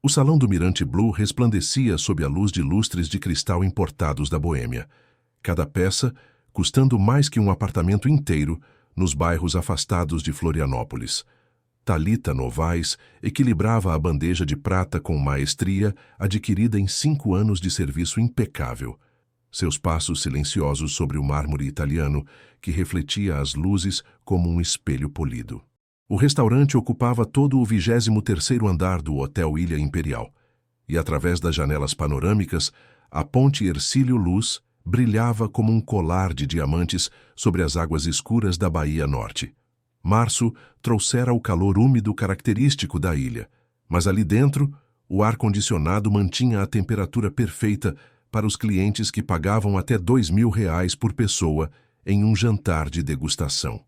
O salão do Mirante Blue resplandecia sob a luz de lustres de cristal importados da Boêmia, cada peça custando mais que um apartamento inteiro nos bairros afastados de Florianópolis. Thalita Novaes equilibrava a bandeja de prata com maestria adquirida em 5 anos de serviço impecável. Seus passos silenciosos sobre o mármore italiano, que refletia as luzes como um espelho polido. O restaurante ocupava todo o 23º andar do Hotel Ilha Imperial, e através das janelas panorâmicas, a ponte Hercílio Luz brilhava como um colar de diamantes sobre as águas escuras da Bahia Norte. Março trouxera o calor úmido característico da ilha, mas ali dentro, o ar-condicionado mantinha a temperatura perfeita para os clientes que pagavam até R$ 2.000 por pessoa em um jantar de degustação.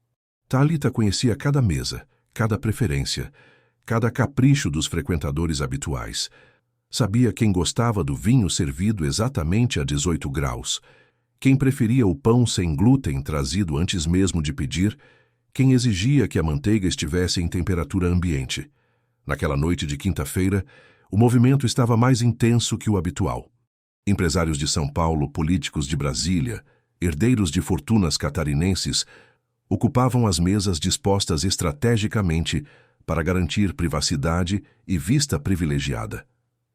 Thalita conhecia cada mesa, cada preferência, cada capricho dos frequentadores habituais. Sabia quem gostava do vinho servido exatamente a 18 graus, quem preferia o pão sem glúten trazido antes mesmo de pedir, quem exigia que a manteiga estivesse em temperatura ambiente. Naquela noite de quinta-feira, o movimento estava mais intenso que o habitual. Empresários de São Paulo, políticos de Brasília, herdeiros de fortunas catarinenses, ocupavam as mesas dispostas estrategicamente para garantir privacidade e vista privilegiada.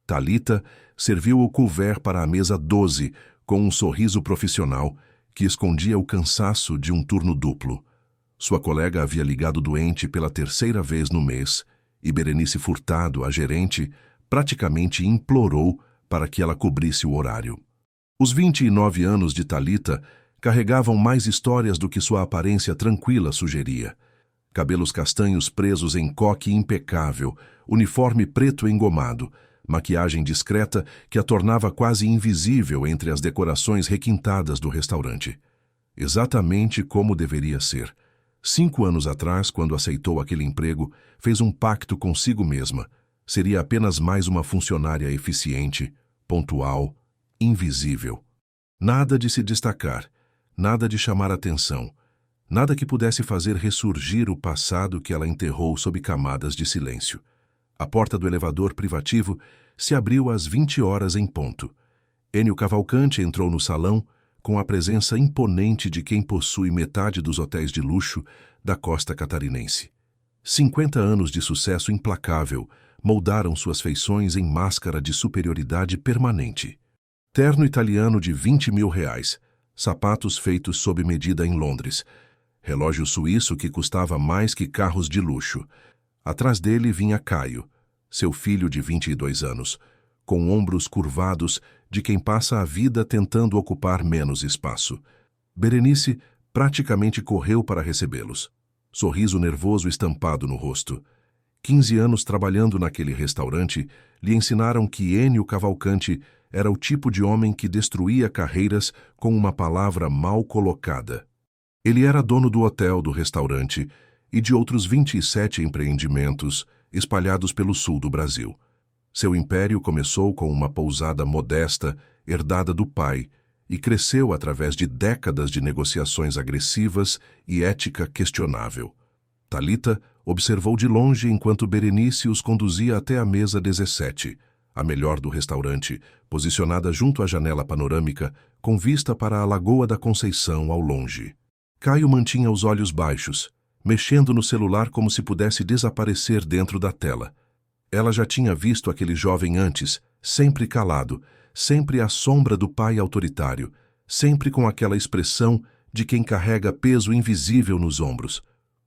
Thalita serviu o couvert para a mesa 12 com um sorriso profissional que escondia o cansaço de um turno duplo. Sua colega havia ligado doente pela 3ª vez no mês e Berenice Furtado, a gerente, praticamente implorou para que ela cobrisse o horário. Os 29 anos de Thalita carregavam mais histórias do que sua aparência tranquila sugeria. Cabelos castanhos presos em coque impecável, uniforme preto engomado, maquiagem discreta que a tornava quase invisível entre as decorações requintadas do restaurante. Exatamente como deveria ser. 5 anos atrás, quando aceitou aquele emprego, fez um pacto consigo mesma. Seria apenas mais uma funcionária eficiente, pontual, invisível. Nada de se destacar, nada de chamar atenção, nada que pudesse fazer ressurgir o passado que ela enterrou sob camadas de silêncio. A porta do elevador privativo se abriu às 20 horas em ponto. Ennio Cavalcanti entrou no salão com a presença imponente de quem possui metade dos hotéis de luxo da costa catarinense. 50 anos de sucesso implacável moldaram suas feições em máscara de superioridade permanente. Terno italiano de R$ 20.000, sapatos feitos sob medida em Londres, relógio suíço que custava mais que carros de luxo. Atrás dele vinha Caio, seu filho de 22 anos, com ombros curvados de quem passa a vida tentando ocupar menos espaço. Berenice praticamente correu para recebê-los, sorriso nervoso estampado no rosto. 15 anos trabalhando naquele restaurante lhe ensinaram que Ennio Cavalcanti era o tipo de homem que destruía carreiras com uma palavra mal colocada. Ele era dono do hotel, do restaurante e de outros 27 empreendimentos espalhados pelo sul do Brasil. Seu império começou com uma pousada modesta, herdada do pai, e cresceu através de décadas de negociações agressivas e ética questionável. Thalita observou de longe enquanto Berenice os conduzia até a mesa 17, a melhor do restaurante, posicionada junto à janela panorâmica, com vista para a Lagoa da Conceição ao longe. Caio mantinha os olhos baixos, mexendo no celular como se pudesse desaparecer dentro da tela. Ela já tinha visto aquele jovem antes, sempre calado, sempre à sombra do pai autoritário, sempre com aquela expressão de quem carrega peso invisível nos ombros.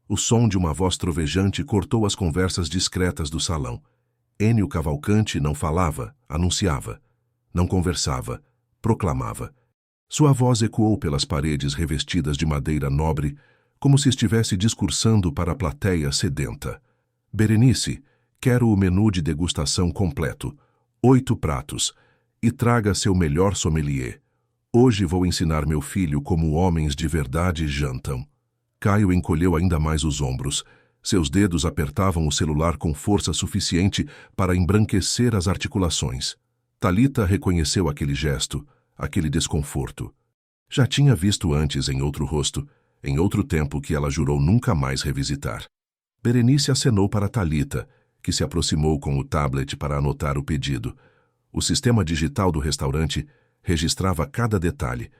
O som de uma voz trovejante cortou as conversas discretas do salão. Ennio Cavalcanti não falava, anunciava. Não conversava, proclamava. Sua voz ecoou pelas paredes revestidas de madeira nobre, como se estivesse discursando para a plateia sedenta. Berenice, quero o menu de degustação completo. 8 pratos. E traga seu melhor sommelier. Hoje vou ensinar meu filho como homens de verdade jantam. Caio encolheu ainda mais os ombros. Seus dedos apertavam o celular com força suficiente para embranquecer as articulações. Thalita reconheceu aquele gesto, aquele desconforto. Já tinha visto antes em outro rosto, em outro tempo que ela jurou nunca mais revisitar. Berenice acenou para Thalita, que se aproximou com o tablet para anotar o pedido. O sistema digital do restaurante registrava cada detalhe,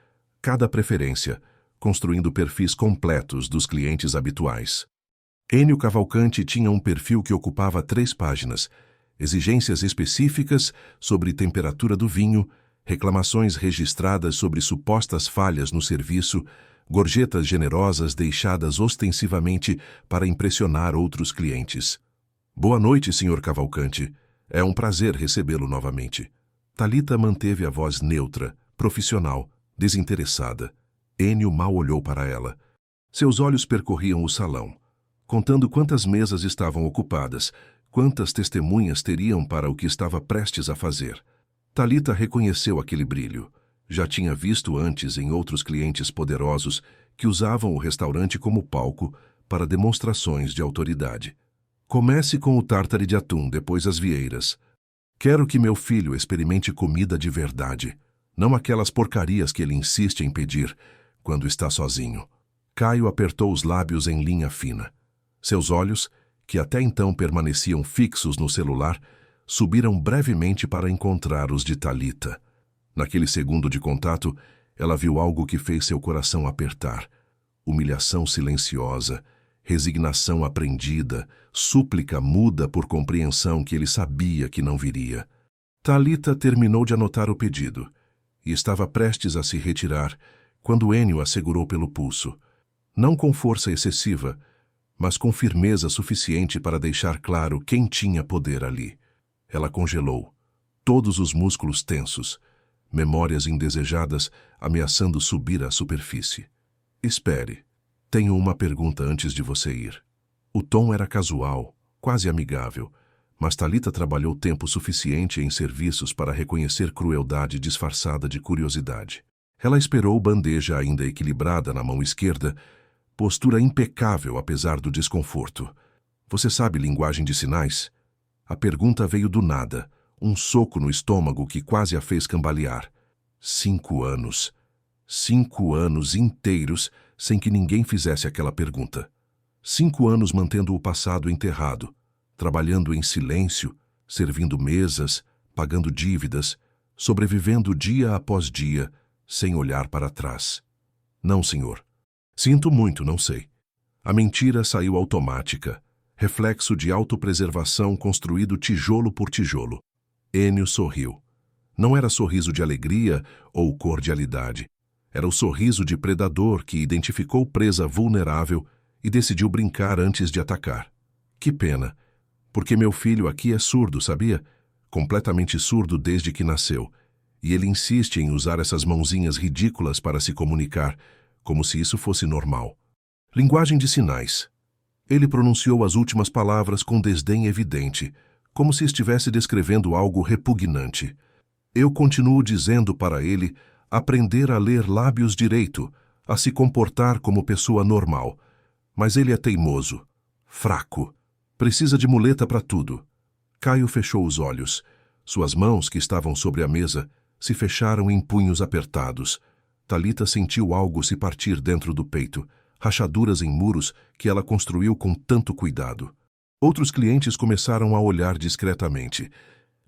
cada preferência, construindo perfis completos dos clientes habituais. Ênio Cavalcanti tinha um perfil que ocupava 3 páginas, exigências específicas sobre temperatura do vinho, reclamações registradas sobre supostas falhas no serviço, gorjetas generosas deixadas ostensivamente para impressionar outros clientes. Boa noite, Sr. Cavalcanti. É um prazer recebê-lo novamente. Thalita manteve a voz neutra, profissional, desinteressada. Ênio mal olhou para ela. Seus olhos percorriam o salão, contando quantas mesas estavam ocupadas, quantas testemunhas teriam para o que estava prestes a fazer. Thalita reconheceu aquele brilho. Já tinha visto antes em outros clientes poderosos que usavam o restaurante como palco para demonstrações de autoridade. Comece com o tártare de atum, depois as vieiras. Quero que meu filho experimente comida de verdade, não aquelas porcarias que ele insiste em pedir quando está sozinho. Caio apertou os lábios em linha fina. Seus olhos, que até então permaneciam fixos no celular, subiram brevemente para encontrar os de Thalita. Naquele segundo de contato, ela viu algo que fez seu coração apertar. Humilhação silenciosa, resignação aprendida, súplica muda por compreensão que ele sabia que não viria. Thalita terminou de anotar o pedido e estava prestes a se retirar quando Ênio a segurou pelo pulso. Não com força excessiva, mas com firmeza suficiente para deixar claro quem tinha poder ali. Ela congelou, todos os músculos tensos, memórias indesejadas ameaçando subir à superfície. Espere, tenho uma pergunta antes de você ir. O tom era casual, quase amigável, mas Thalita trabalhou tempo suficiente em serviços para reconhecer crueldade disfarçada de curiosidade. Ela esperou bandeja ainda equilibrada na mão esquerda, postura impecável apesar do desconforto. Você sabe linguagem de sinais? A pergunta veio do nada, um soco no estômago que quase a fez cambalear. 5 anos. 5 anos inteiros sem que ninguém fizesse aquela pergunta. 5 anos mantendo o passado enterrado, trabalhando em silêncio, servindo mesas, pagando dívidas, sobrevivendo dia após dia, sem olhar para trás. Não, senhor. Sinto muito, não sei. A mentira saiu automática, reflexo de autopreservação construído tijolo por tijolo. Ênio sorriu. Não era sorriso de alegria ou cordialidade. Era o sorriso de predador que identificou presa vulnerável e decidiu brincar antes de atacar. Que pena, porque meu filho aqui é surdo, sabia? Completamente surdo desde que nasceu. E ele insiste em usar essas mãozinhas ridículas para se comunicar, como se isso fosse normal. Linguagem de sinais. Ele pronunciou as últimas palavras com desdém evidente, como se estivesse descrevendo algo repugnante. Eu continuo dizendo para ele aprender a ler lábios direito, a se comportar como pessoa normal. Mas ele é teimoso, fraco, precisa de muleta para tudo. Caio fechou os olhos. Suas mãos, que estavam sobre a mesa, se fecharam em punhos apertados. Thalita sentiu algo se partir dentro do peito, rachaduras em muros que ela construiu com tanto cuidado. Outros clientes começaram a olhar discretamente.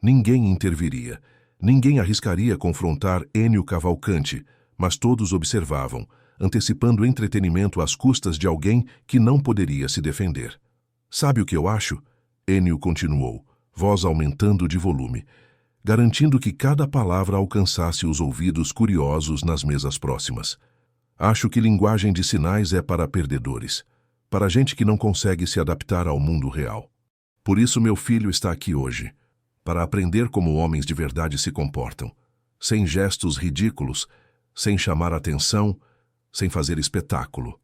Ninguém interviria. Ninguém arriscaria confrontar Ênio Cavalcanti, mas todos observavam, antecipando entretenimento às custas de alguém que não poderia se defender. Sabe o que eu acho? Ênio continuou, voz aumentando de volume, garantindo que cada palavra alcançasse os ouvidos curiosos nas mesas próximas. Acho que linguagem de sinais é para perdedores, para gente que não consegue se adaptar ao mundo real. Por isso meu filho está aqui hoje, para aprender como homens de verdade se comportam, sem gestos ridículos, sem chamar atenção, sem fazer espetáculo.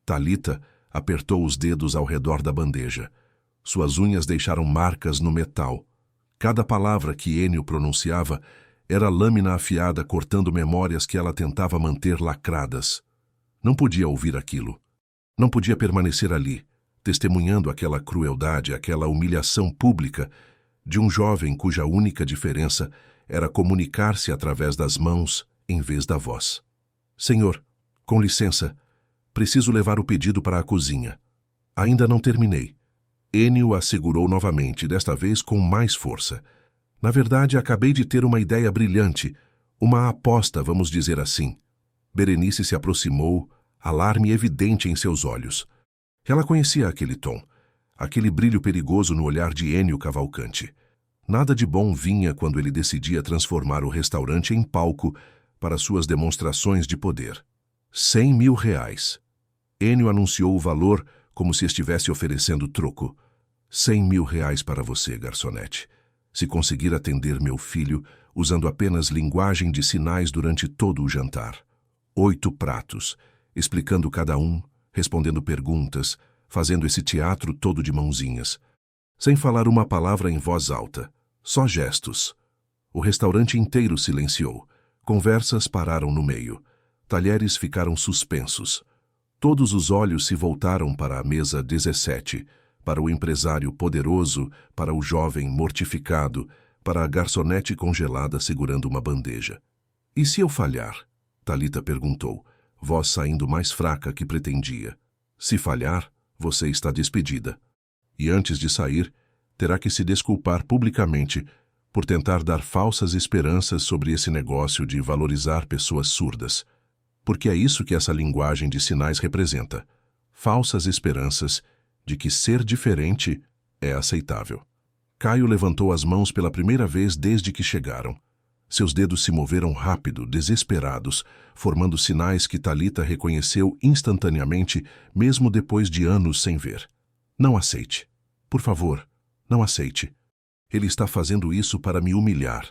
Thalita apertou os dedos ao redor da bandeja. Suas unhas deixaram marcas no metal. Cada palavra que Ênio pronunciava era lâmina afiada cortando memórias que ela tentava manter lacradas. Não podia ouvir aquilo. Não podia permanecer ali, testemunhando aquela crueldade, aquela humilhação pública de um jovem cuja única diferença era comunicar-se através das mãos em vez da voz. Senhor, com licença, preciso levar o pedido para a cozinha. Ainda não terminei. Enio assegurou novamente, desta vez com mais força. Na verdade, acabei de ter uma ideia brilhante. Uma aposta, vamos dizer assim. Berenice se aproximou, alarme evidente em seus olhos. Ela conhecia aquele tom, aquele brilho perigoso no olhar de Enio Cavalcanti. Nada de bom vinha quando ele decidia transformar o restaurante em palco para suas demonstrações de poder. 100 mil reais. Enio anunciou o valor como se estivesse oferecendo troco. 100 mil reais para você, garçonete. Se conseguir atender meu filho usando apenas linguagem de sinais durante todo o jantar. 8 pratos, explicando cada um, respondendo perguntas, fazendo esse teatro todo de mãozinhas. Sem falar uma palavra em voz alta, só gestos. O restaurante inteiro silenciou. Conversas pararam no meio. Talheres ficaram suspensos. Todos os olhos se voltaram para a mesa 17, para o empresário poderoso, para o jovem mortificado, para a garçonete congelada segurando uma bandeja. E se eu falhar? Talita perguntou, voz saindo mais fraca que pretendia. Se falhar, você está despedida. E antes de sair, terá que se desculpar publicamente por tentar dar falsas esperanças sobre esse negócio de valorizar pessoas surdas. Porque é isso que essa linguagem de sinais representa. Falsas esperanças de que ser diferente é aceitável. Caio levantou as mãos pela primeira vez desde que chegaram. Seus dedos se moveram rápido, desesperados, formando sinais que Talita reconheceu instantaneamente, mesmo depois de anos sem ver. Não aceite. Por favor, não aceite. Ele está fazendo isso para me humilhar.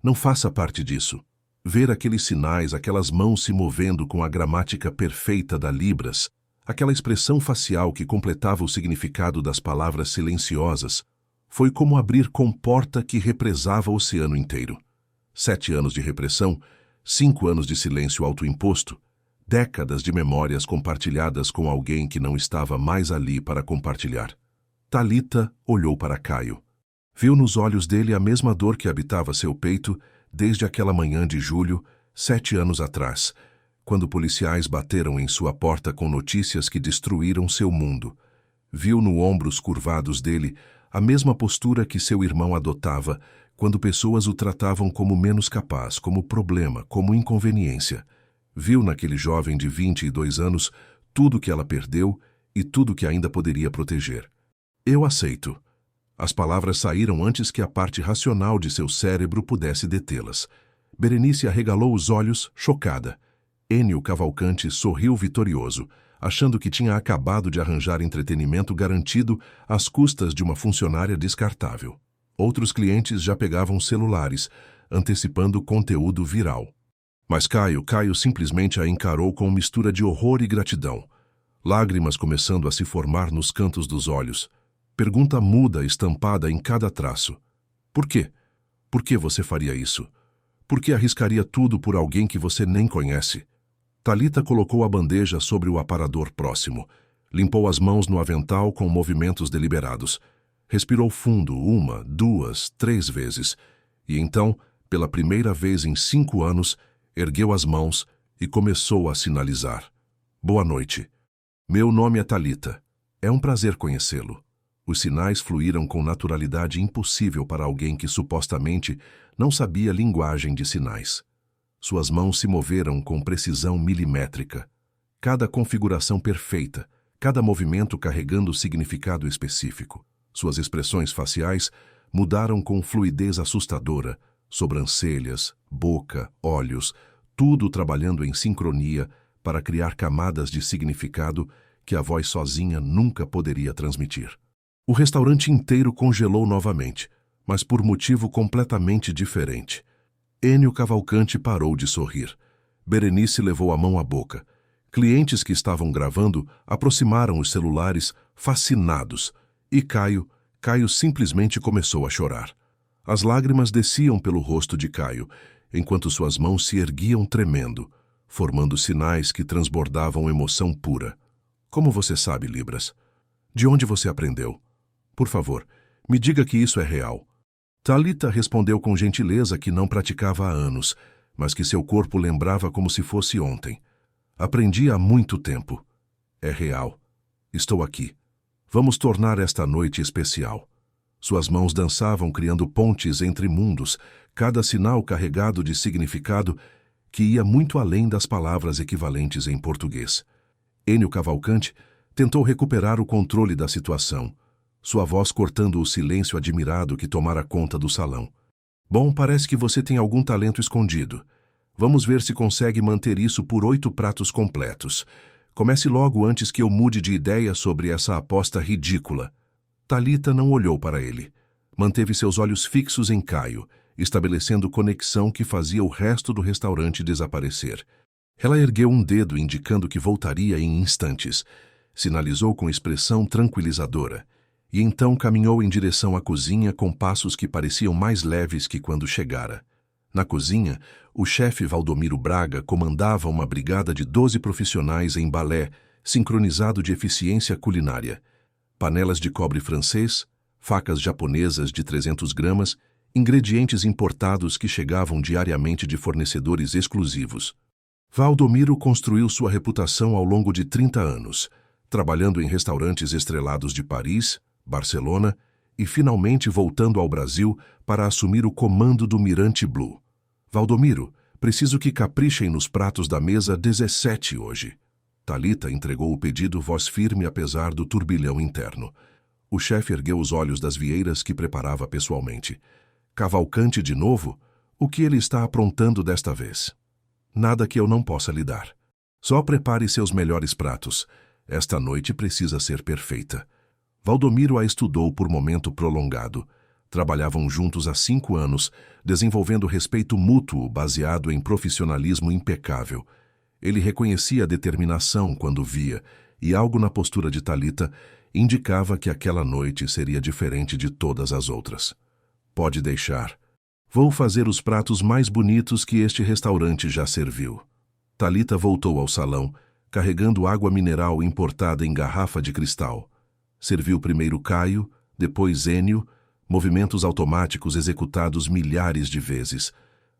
Não faça parte disso. Ver aqueles sinais, aquelas mãos se movendo com a gramática perfeita da Libras, aquela expressão facial que completava o significado das palavras silenciosas, foi como abrir comporta que represava o oceano inteiro. 7 anos de repressão, 5 anos de silêncio autoimposto, décadas de memórias compartilhadas com alguém que não estava mais ali para compartilhar. Talita olhou para Caio. Viu nos olhos dele a mesma dor que habitava seu peito desde aquela manhã de julho, 7 anos atrás, quando policiais bateram em sua porta com notícias que destruíram seu mundo. Viu no ombros curvados dele a mesma postura que seu irmão adotava quando pessoas o tratavam como menos capaz, como problema, como inconveniência. Viu naquele jovem de 22 anos tudo que ela perdeu e tudo que ainda poderia proteger. Eu aceito. As palavras saíram antes que a parte racional de seu cérebro pudesse detê-las. Berenice arregalou os olhos, chocada. Enio Cavalcanti sorriu vitorioso, achando que tinha acabado de arranjar entretenimento garantido às custas de uma funcionária descartável. Outros clientes já pegavam celulares, antecipando conteúdo viral. Mas Caio simplesmente a encarou com mistura de horror e gratidão. Lágrimas começando a se formar nos cantos dos olhos. Pergunta muda estampada em cada traço. Por quê? Por que você faria isso? Por que arriscaria tudo por alguém que você nem conhece? Talita colocou a bandeja sobre o aparador próximo. Limpou as mãos no avental com movimentos deliberados. Respirou fundo 1, 2, 3 vezes. E então, pela primeira vez em 5 anos, ergueu as mãos e começou a sinalizar. Boa noite. Meu nome é Talita. É um prazer conhecê-lo. Os sinais fluíram com naturalidade impossível para alguém que supostamente não sabia linguagem de sinais. Suas mãos se moveram com precisão milimétrica. Cada configuração perfeita, cada movimento carregando significado específico. Suas expressões faciais mudaram com fluidez assustadora, sobrancelhas, boca, olhos, tudo trabalhando em sincronia para criar camadas de significado que a voz sozinha nunca poderia transmitir. O restaurante inteiro congelou novamente, mas por motivo completamente diferente. Enio Cavalcanti parou de sorrir. Berenice levou a mão à boca. Clientes que estavam gravando aproximaram os celulares, fascinados, e Caio simplesmente começou a chorar. As lágrimas desciam pelo rosto de Caio, enquanto suas mãos se erguiam tremendo, formando sinais que transbordavam emoção pura. Como você sabe, Libras? De onde você aprendeu? Por favor, me diga que isso é real. Talita respondeu com gentileza que não praticava há anos, mas que seu corpo lembrava como se fosse ontem. Aprendi há muito tempo. É real. Estou aqui. Vamos tornar esta noite especial. Suas mãos dançavam criando pontes entre mundos, cada sinal carregado de significado que ia muito além das palavras equivalentes em português. Ênio Cavalcante tentou recuperar o controle da situação, sua voz cortando o silêncio admirado que tomara conta do salão. Bom, parece que você tem algum talento escondido. Vamos ver se consegue manter isso por 8 pratos completos. Comece logo antes que eu mude de ideia sobre essa aposta ridícula. Thalita não olhou para ele. Manteve seus olhos fixos em Caio, estabelecendo conexão que fazia o resto do restaurante desaparecer. Ela ergueu um dedo indicando que voltaria em instantes. Sinalizou com expressão tranquilizadora. E então caminhou em direção à cozinha com passos que pareciam mais leves que quando chegara. Na cozinha, o chefe Valdomiro Braga comandava uma brigada de 12 profissionais em balé, sincronizado de eficiência culinária. Panelas de cobre francês, facas japonesas de 300 gramas, ingredientes importados que chegavam diariamente de fornecedores exclusivos. Valdomiro construiu sua reputação ao longo de 30 anos, trabalhando em restaurantes estrelados de Paris, Barcelona e finalmente voltando ao Brasil para assumir o comando do Mirante Blue. Valdomiro, preciso que caprichem nos pratos da mesa 17 hoje. Thalita entregou o pedido voz firme apesar do turbilhão interno. O chefe ergueu os olhos das vieiras que preparava pessoalmente. Cavalcante de novo? O que ele está aprontando desta vez? Nada que eu não possa lhe dar. Só prepare seus melhores pratos. Esta noite precisa ser perfeita. Valdomiro a estudou por momento prolongado. Trabalhavam juntos há 5 anos, desenvolvendo respeito mútuo baseado em profissionalismo impecável. Ele reconhecia a determinação quando via, e algo na postura de Thalita indicava que aquela noite seria diferente de todas as outras. Pode deixar. Vou fazer os pratos mais bonitos que este restaurante já serviu. Thalita voltou ao salão, carregando água mineral importada em garrafa de cristal. Serviu primeiro Caio, depois Ênio, movimentos automáticos executados milhares de vezes.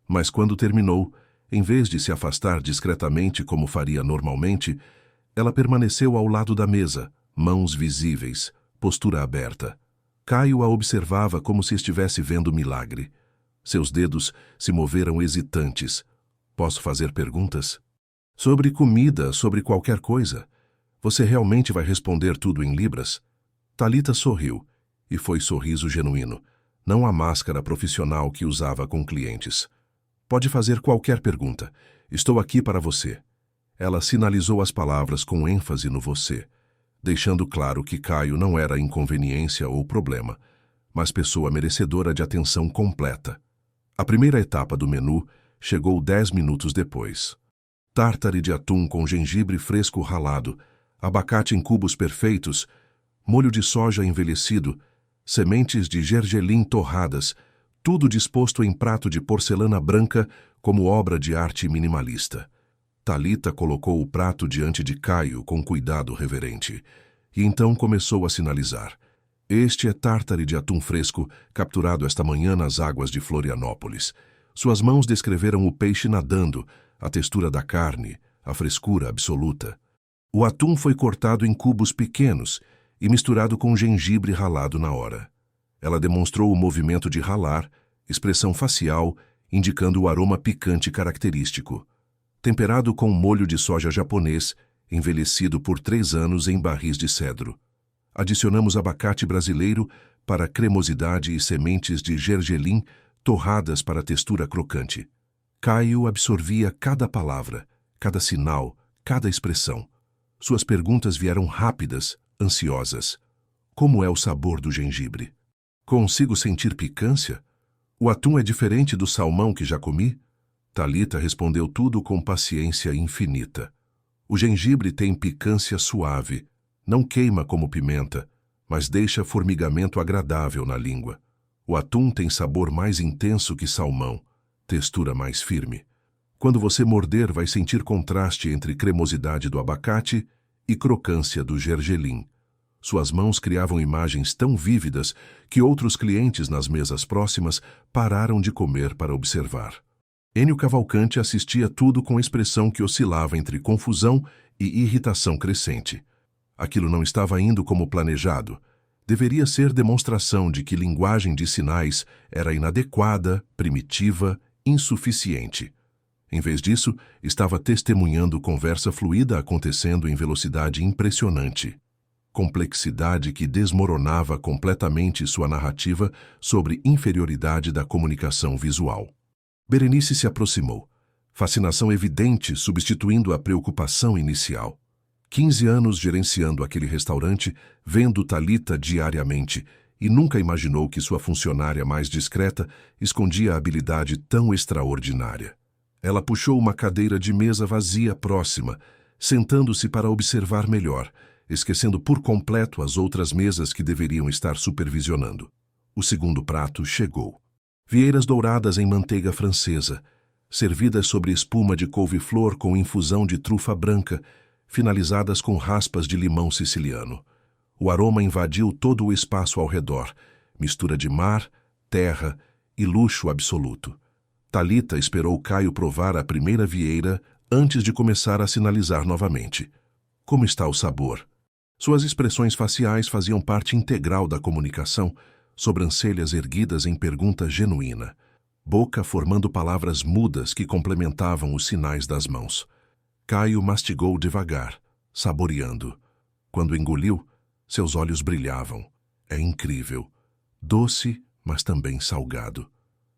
Mas quando terminou, em vez de se afastar discretamente como faria normalmente, ela permaneceu ao lado da mesa, mãos visíveis, postura aberta. Caio a observava como se estivesse vendo milagre. Seus dedos se moveram hesitantes. Posso fazer perguntas? Sobre comida, sobre qualquer coisa. Você realmente vai responder tudo em libras? Thalita sorriu, e foi sorriso genuíno, não a máscara profissional que usava com clientes. Pode fazer qualquer pergunta. Estou aqui para você. Ela sinalizou as palavras com ênfase no você, deixando claro que Caio não era inconveniência ou problema, mas pessoa merecedora de atenção completa. A primeira etapa do menu chegou 10 minutos depois. Tártare de atum com gengibre fresco ralado, abacate em cubos perfeitos, molho de soja envelhecido, sementes de gergelim torradas, tudo disposto em prato de porcelana branca como obra de arte minimalista. Thalita colocou o prato diante de Caio com cuidado reverente, e então começou a sinalizar. Este é tártare de atum fresco, capturado esta manhã nas águas de Florianópolis. Suas mãos descreveram o peixe nadando, a textura da carne, a frescura absoluta. O atum foi cortado em cubos pequenos e misturado com gengibre ralado na hora. Ela demonstrou o movimento de ralar, expressão facial, indicando o aroma picante característico. Temperado com molho de soja japonês, envelhecido por 3 anos em barris de cedro. Adicionamos abacate brasileiro para cremosidade e sementes de gergelim torradas para textura crocante. Caio absorvia cada palavra, cada sinal, cada expressão. Suas perguntas vieram rápidas, ansiosas. Como é o sabor do gengibre? Consigo sentir picância? O atum é diferente do salmão que já comi? Thalita respondeu tudo com paciência infinita. O gengibre tem picância suave, não queima como pimenta, mas deixa formigamento agradável na língua. O atum tem sabor mais intenso que salmão, textura mais firme. Quando você morder, vai sentir contraste entre cremosidade do abacate e crocância do gergelim. Suas mãos criavam imagens tão vívidas que outros clientes nas mesas próximas pararam de comer para observar. Ênio Cavalcante assistia tudo com expressão que oscilava entre confusão e irritação crescente. Aquilo não estava indo como planejado. Deveria ser demonstração de que linguagem de sinais era inadequada, primitiva, insuficiente. Em vez disso, estava testemunhando conversa fluida acontecendo em velocidade impressionante. Complexidade que desmoronava completamente sua narrativa sobre inferioridade da comunicação visual. Berenice se aproximou, fascinação evidente substituindo a preocupação inicial. 15 anos gerenciando aquele restaurante, vendo Thalita diariamente, e nunca imaginou que sua funcionária mais discreta escondia habilidade tão extraordinária. Ela puxou uma cadeira de mesa vazia próxima, sentando-se para observar melhor, esquecendo por completo as outras mesas que deveriam estar supervisionando. O segundo prato chegou. Vieiras douradas em manteiga francesa, servidas sobre espuma de couve-flor com infusão de trufa branca, finalizadas com raspas de limão siciliano. O aroma invadiu todo o espaço ao redor, mistura de mar, terra e luxo absoluto. Thalita esperou Caio provar a primeira vieira antes de começar a sinalizar novamente. Como está o sabor? Suas expressões faciais faziam parte integral da comunicação, sobrancelhas erguidas em pergunta genuína, boca formando palavras mudas que complementavam os sinais das mãos. Caio mastigou devagar, saboreando. Quando engoliu, seus olhos brilhavam. É incrível. Doce, mas também salgado.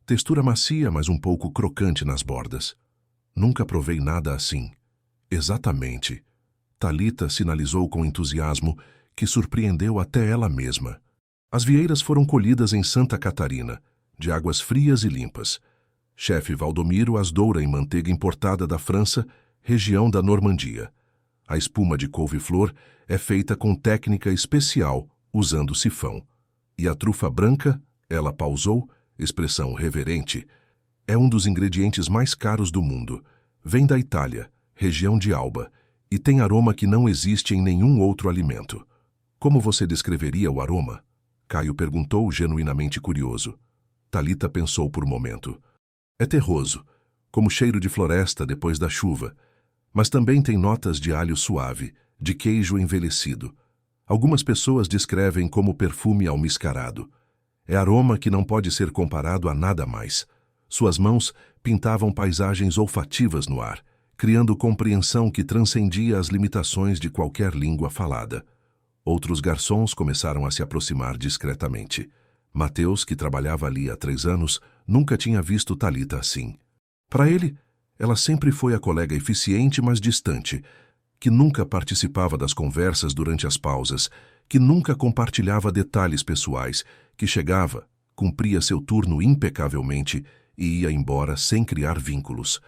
Textura macia, mas um pouco crocante nas bordas. Nunca provei nada assim. Exatamente. Thalita sinalizou com entusiasmo que surpreendeu até ela mesma. As vieiras foram colhidas em Santa Catarina, de águas frias e limpas. Chefe Valdomiro as doura em manteiga importada da França, região da Normandia. A espuma de couve-flor é feita com técnica especial, usando sifão. E a trufa branca, ela pausou, expressão reverente, é um dos ingredientes mais caros do mundo. Vem da Itália, região de Alba, e tem aroma que não existe em nenhum outro alimento. Como você descreveria o aroma? Caio perguntou, genuinamente curioso. Thalita pensou por um momento. É terroso, como cheiro de floresta depois da chuva, mas também tem notas de alho suave, de queijo envelhecido. Algumas pessoas descrevem como perfume almiscarado. É aroma que não pode ser comparado a nada mais. Suas mãos pintavam paisagens olfativas no ar, criando compreensão que transcendia as limitações de qualquer língua falada. Outros garçons começaram a se aproximar discretamente. Mateus, que trabalhava ali há 3 anos, nunca tinha visto Thalita assim. Para ele, ela sempre foi a colega eficiente, mas distante, que nunca participava das conversas durante as pausas, que nunca compartilhava detalhes pessoais, que chegava, cumpria seu turno impecavelmente e ia embora sem criar vínculos.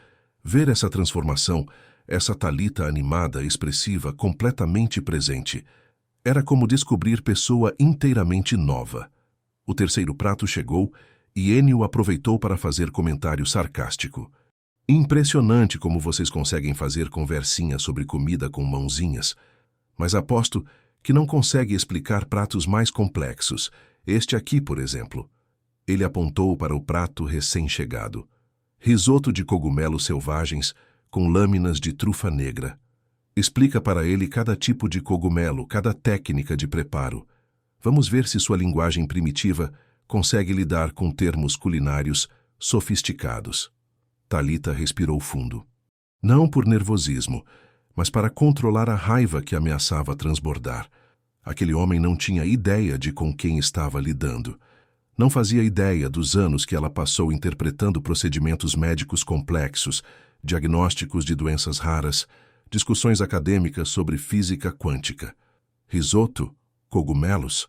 Ver essa transformação, essa Thalita animada, expressiva, completamente presente, era como descobrir pessoa inteiramente nova. O terceiro prato chegou e Enio aproveitou para fazer comentário sarcástico. Impressionante como vocês conseguem fazer conversinha sobre comida com mãozinhas, mas aposto que não consegue explicar pratos mais complexos. Este aqui, por exemplo. Ele apontou para o prato recém-chegado. Risoto de cogumelos selvagens com lâminas de trufa negra. Explica para ele cada tipo de cogumelo, cada técnica de preparo. Vamos ver se sua linguagem primitiva consegue lidar com termos culinários sofisticados. Thalita respirou fundo. Não por nervosismo, mas para controlar a raiva que ameaçava transbordar. Aquele homem não tinha ideia de com quem estava lidando. Não fazia ideia dos anos que ela passou interpretando procedimentos médicos complexos, diagnósticos de doenças raras, discussões acadêmicas sobre física quântica. Risoto? Cogumelos?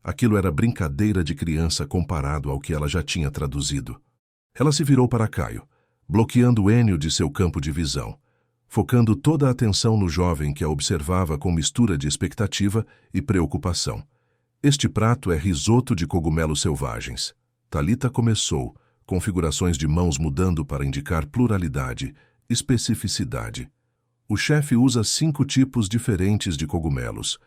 Aquilo era brincadeira de criança comparado ao que ela já tinha traduzido. Ela se virou para Caio, bloqueando Enio de seu campo de visão, focando toda a atenção no jovem que a observava com mistura de expectativa e preocupação. Este prato é risoto de cogumelos selvagens. Thalita começou, configurações de mãos mudando para indicar pluralidade, especificidade. O chefe usa 5 tipos diferentes de cogumelos.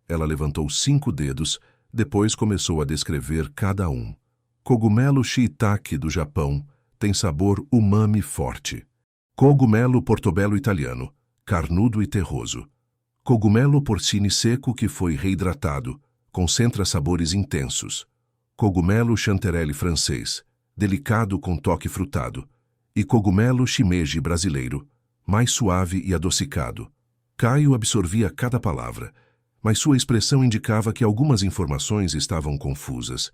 Ela levantou 5 dedos, depois começou a descrever cada um. Cogumelo shiitake do Japão tem sabor umami forte. Cogumelo portobello italiano, carnudo e terroso. Cogumelo porcine seco que foi reidratado, concentra sabores intensos. Cogumelo chanterelle francês, delicado com toque frutado. E cogumelo shimeji brasileiro, mais suave e adocicado. Caio absorvia cada palavra, mas sua expressão indicava que algumas informações estavam confusas.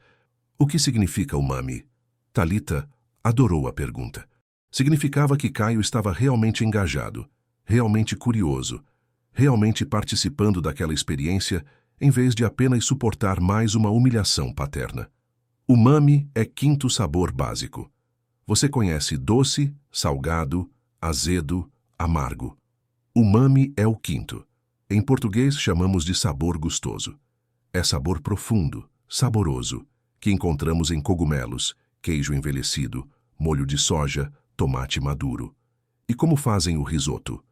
O que significa umami? Thalita adorou a pergunta. Significava que Caio estava realmente engajado, realmente curioso, realmente participando daquela experiência, em vez de apenas suportar mais uma humilhação paterna. Umami é quinto sabor básico. Você conhece doce, salgado, azedo, amargo. Umami é o quinto. Em português chamamos de sabor gostoso. É sabor profundo, saboroso, que encontramos em cogumelos, queijo envelhecido, molho de soja, tomate maduro. E como fazem o risoto?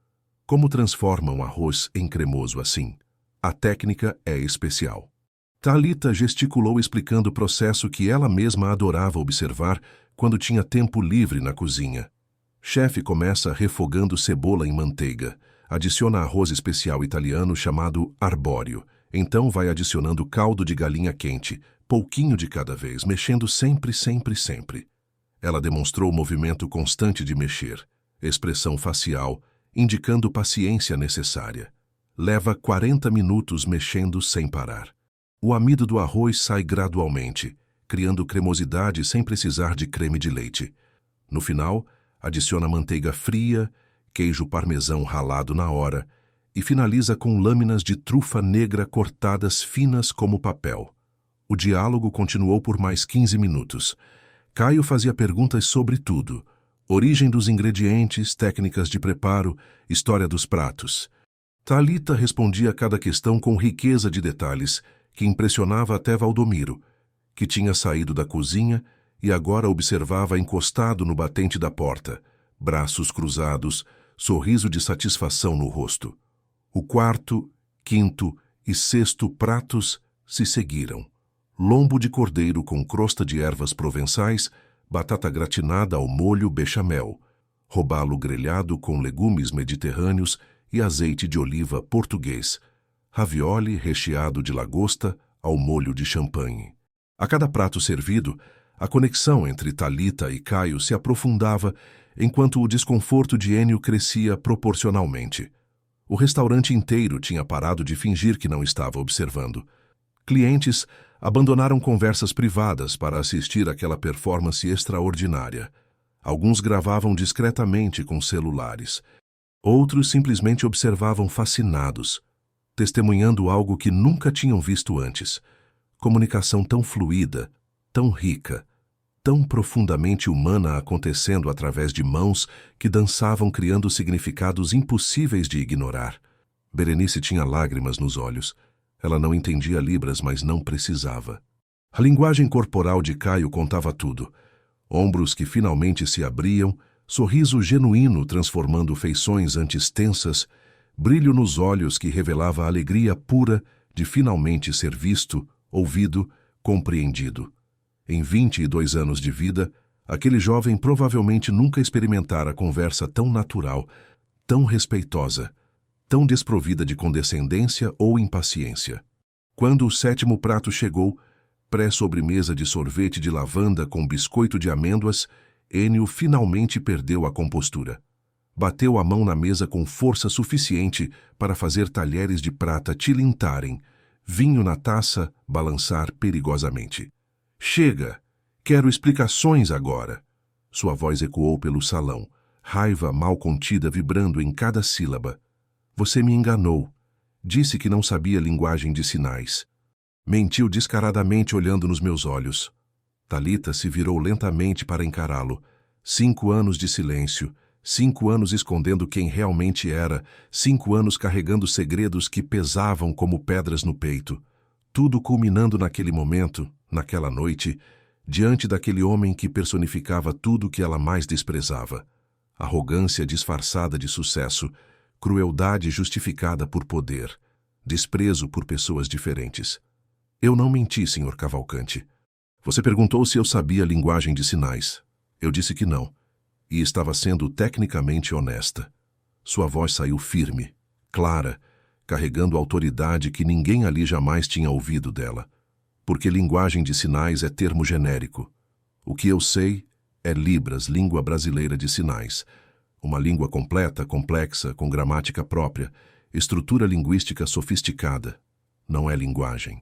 Como transformam arroz em cremoso assim? A técnica é especial. Thalita gesticulou explicando o processo que ela mesma adorava observar quando tinha tempo livre na cozinha. Chefe começa refogando cebola em manteiga, adiciona arroz especial italiano chamado arbóreo, então vai adicionando caldo de galinha quente, pouquinho de cada vez, mexendo sempre, sempre, sempre. Ela demonstrou o movimento constante de mexer, expressão facial, indicando paciência necessária. Leva 40 minutos mexendo sem parar. O amido do arroz sai gradualmente, criando cremosidade sem precisar de creme de leite. No final, adiciona manteiga fria, queijo parmesão ralado na hora e finaliza com lâminas de trufa negra cortadas finas como papel. O diálogo continuou por mais 15 minutos. Caio fazia perguntas sobre tudo: origem dos ingredientes, técnicas de preparo, história dos pratos. Thalita respondia a cada questão com riqueza de detalhes, que impressionava até Valdomiro, que tinha saído da cozinha e agora observava encostado no batente da porta, braços cruzados, sorriso de satisfação no rosto. O quarto, quinto e sexto pratos se seguiram. Lombo de cordeiro com crosta de ervas provençais, batata gratinada ao molho bechamel, robalo grelhado com legumes mediterrâneos e azeite de oliva português, ravioli recheado de lagosta ao molho de champanhe. A cada prato servido, a conexão entre Thalita e Caio se aprofundava, enquanto o desconforto de Ennio crescia proporcionalmente. O restaurante inteiro tinha parado de fingir que não estava observando. Clientes abandonaram conversas privadas para assistir àquela performance extraordinária. Alguns gravavam discretamente com celulares. Outros simplesmente observavam fascinados, testemunhando algo que nunca tinham visto antes. Comunicação tão fluida, tão rica, tão profundamente humana acontecendo através de mãos que dançavam criando significados impossíveis de ignorar. Berenice tinha lágrimas nos olhos. Ela não entendia Libras, mas não precisava. A linguagem corporal de Caio contava tudo. Ombros que finalmente se abriam, sorriso genuíno transformando feições antes tensas, brilho nos olhos que revelava a alegria pura de finalmente ser visto, ouvido, compreendido. Em 22 anos de vida, aquele jovem provavelmente nunca experimentara conversa tão natural, tão respeitosa, tão desprovida de condescendência ou impaciência. Quando o sétimo prato chegou, pré-sobremesa de sorvete de lavanda com biscoito de amêndoas, Ennio finalmente perdeu a compostura. Bateu a mão na mesa com força suficiente para fazer talheres de prata tilintarem, vinho na taça balançar perigosamente. Chega! Quero explicações agora! Sua voz ecoou pelo salão, raiva mal contida vibrando em cada sílaba. Você me enganou. Disse que não sabia linguagem de sinais. Mentiu descaradamente olhando nos meus olhos. Thalita se virou lentamente para encará-lo. 5 anos de silêncio, 5 anos escondendo quem realmente era, 5 anos carregando segredos que pesavam como pedras no peito. Tudo culminando naquele momento, naquela noite, diante daquele homem que personificava tudo que ela mais desprezava. Arrogância disfarçada de sucesso, crueldade justificada por poder, desprezo por pessoas diferentes. Eu não menti, Sr. Cavalcante. Você perguntou se eu sabia linguagem de sinais. Eu disse que não, e estava sendo tecnicamente honesta. Sua voz saiu firme, clara, carregando autoridade que ninguém ali jamais tinha ouvido dela. Porque linguagem de sinais é termo genérico. O que eu sei é Libras, língua brasileira de sinais. Uma língua completa, complexa, com gramática própria, estrutura linguística sofisticada. Não é linguagem.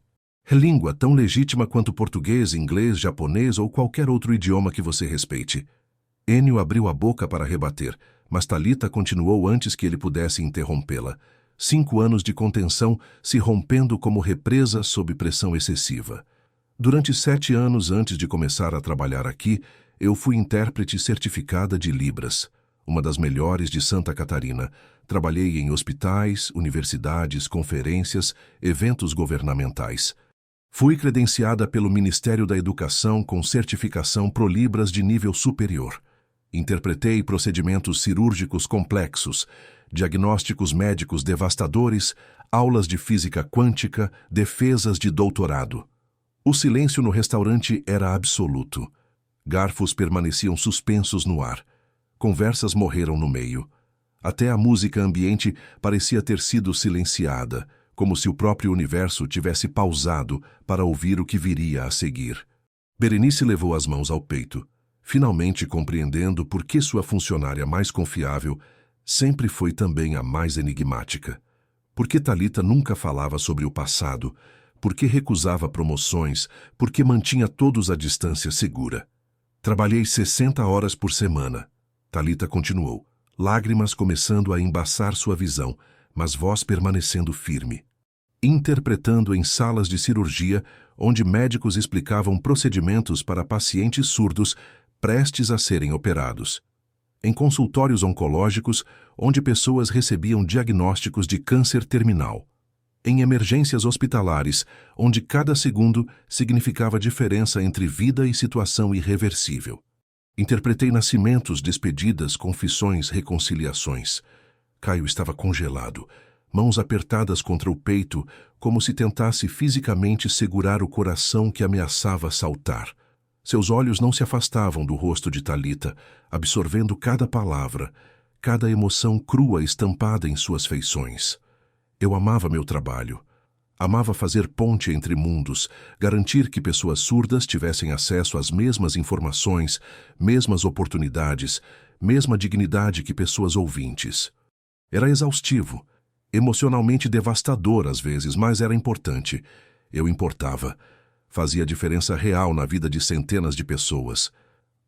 É língua tão legítima quanto português, inglês, japonês ou qualquer outro idioma que você respeite. Ênio abriu a boca para rebater, mas Talita continuou antes que ele pudesse interrompê-la. 5 anos de contenção se rompendo como represa sob pressão excessiva. Durante 7 anos antes de começar a trabalhar aqui, eu fui intérprete certificada de Libras, uma das melhores de Santa Catarina. Trabalhei em hospitais, universidades, conferências, eventos governamentais. Fui credenciada pelo Ministério da Educação com certificação Pro Libras de nível superior. Interpretei procedimentos cirúrgicos complexos, diagnósticos médicos devastadores, aulas de física quântica, defesas de doutorado. O silêncio no restaurante era absoluto. Garfos permaneciam suspensos no ar. Conversas morreram no meio. Até a música ambiente parecia ter sido silenciada, como se o próprio universo tivesse pausado para ouvir o que viria a seguir. Berenice levou as mãos ao peito, finalmente compreendendo por que sua funcionária mais confiável sempre foi também a mais enigmática. Por que Talita nunca falava sobre o passado, por que recusava promoções, por que mantinha todos à distância segura. Trabalhei 60 horas por semana. Talita continuou, lágrimas começando a embaçar sua visão, mas voz permanecendo firme. Interpretando em salas de cirurgia, onde médicos explicavam procedimentos para pacientes surdos prestes a serem operados. Em consultórios oncológicos, onde pessoas recebiam diagnósticos de câncer terminal. Em emergências hospitalares, onde cada segundo significava diferença entre vida e situação irreversível. Interpretei nascimentos, despedidas, confissões, reconciliações. Caio estava congelado, mãos apertadas contra o peito, como se tentasse fisicamente segurar o coração que ameaçava saltar. Seus olhos não se afastavam do rosto de Talita, absorvendo cada palavra, cada emoção crua estampada em suas feições. Eu amava meu trabalho. Amava fazer ponte entre mundos, garantir que pessoas surdas tivessem acesso às mesmas informações, mesmas oportunidades, mesma dignidade que pessoas ouvintes. Era exaustivo, emocionalmente devastador às vezes, mas era importante. Eu importava. Fazia diferença real na vida de centenas de pessoas.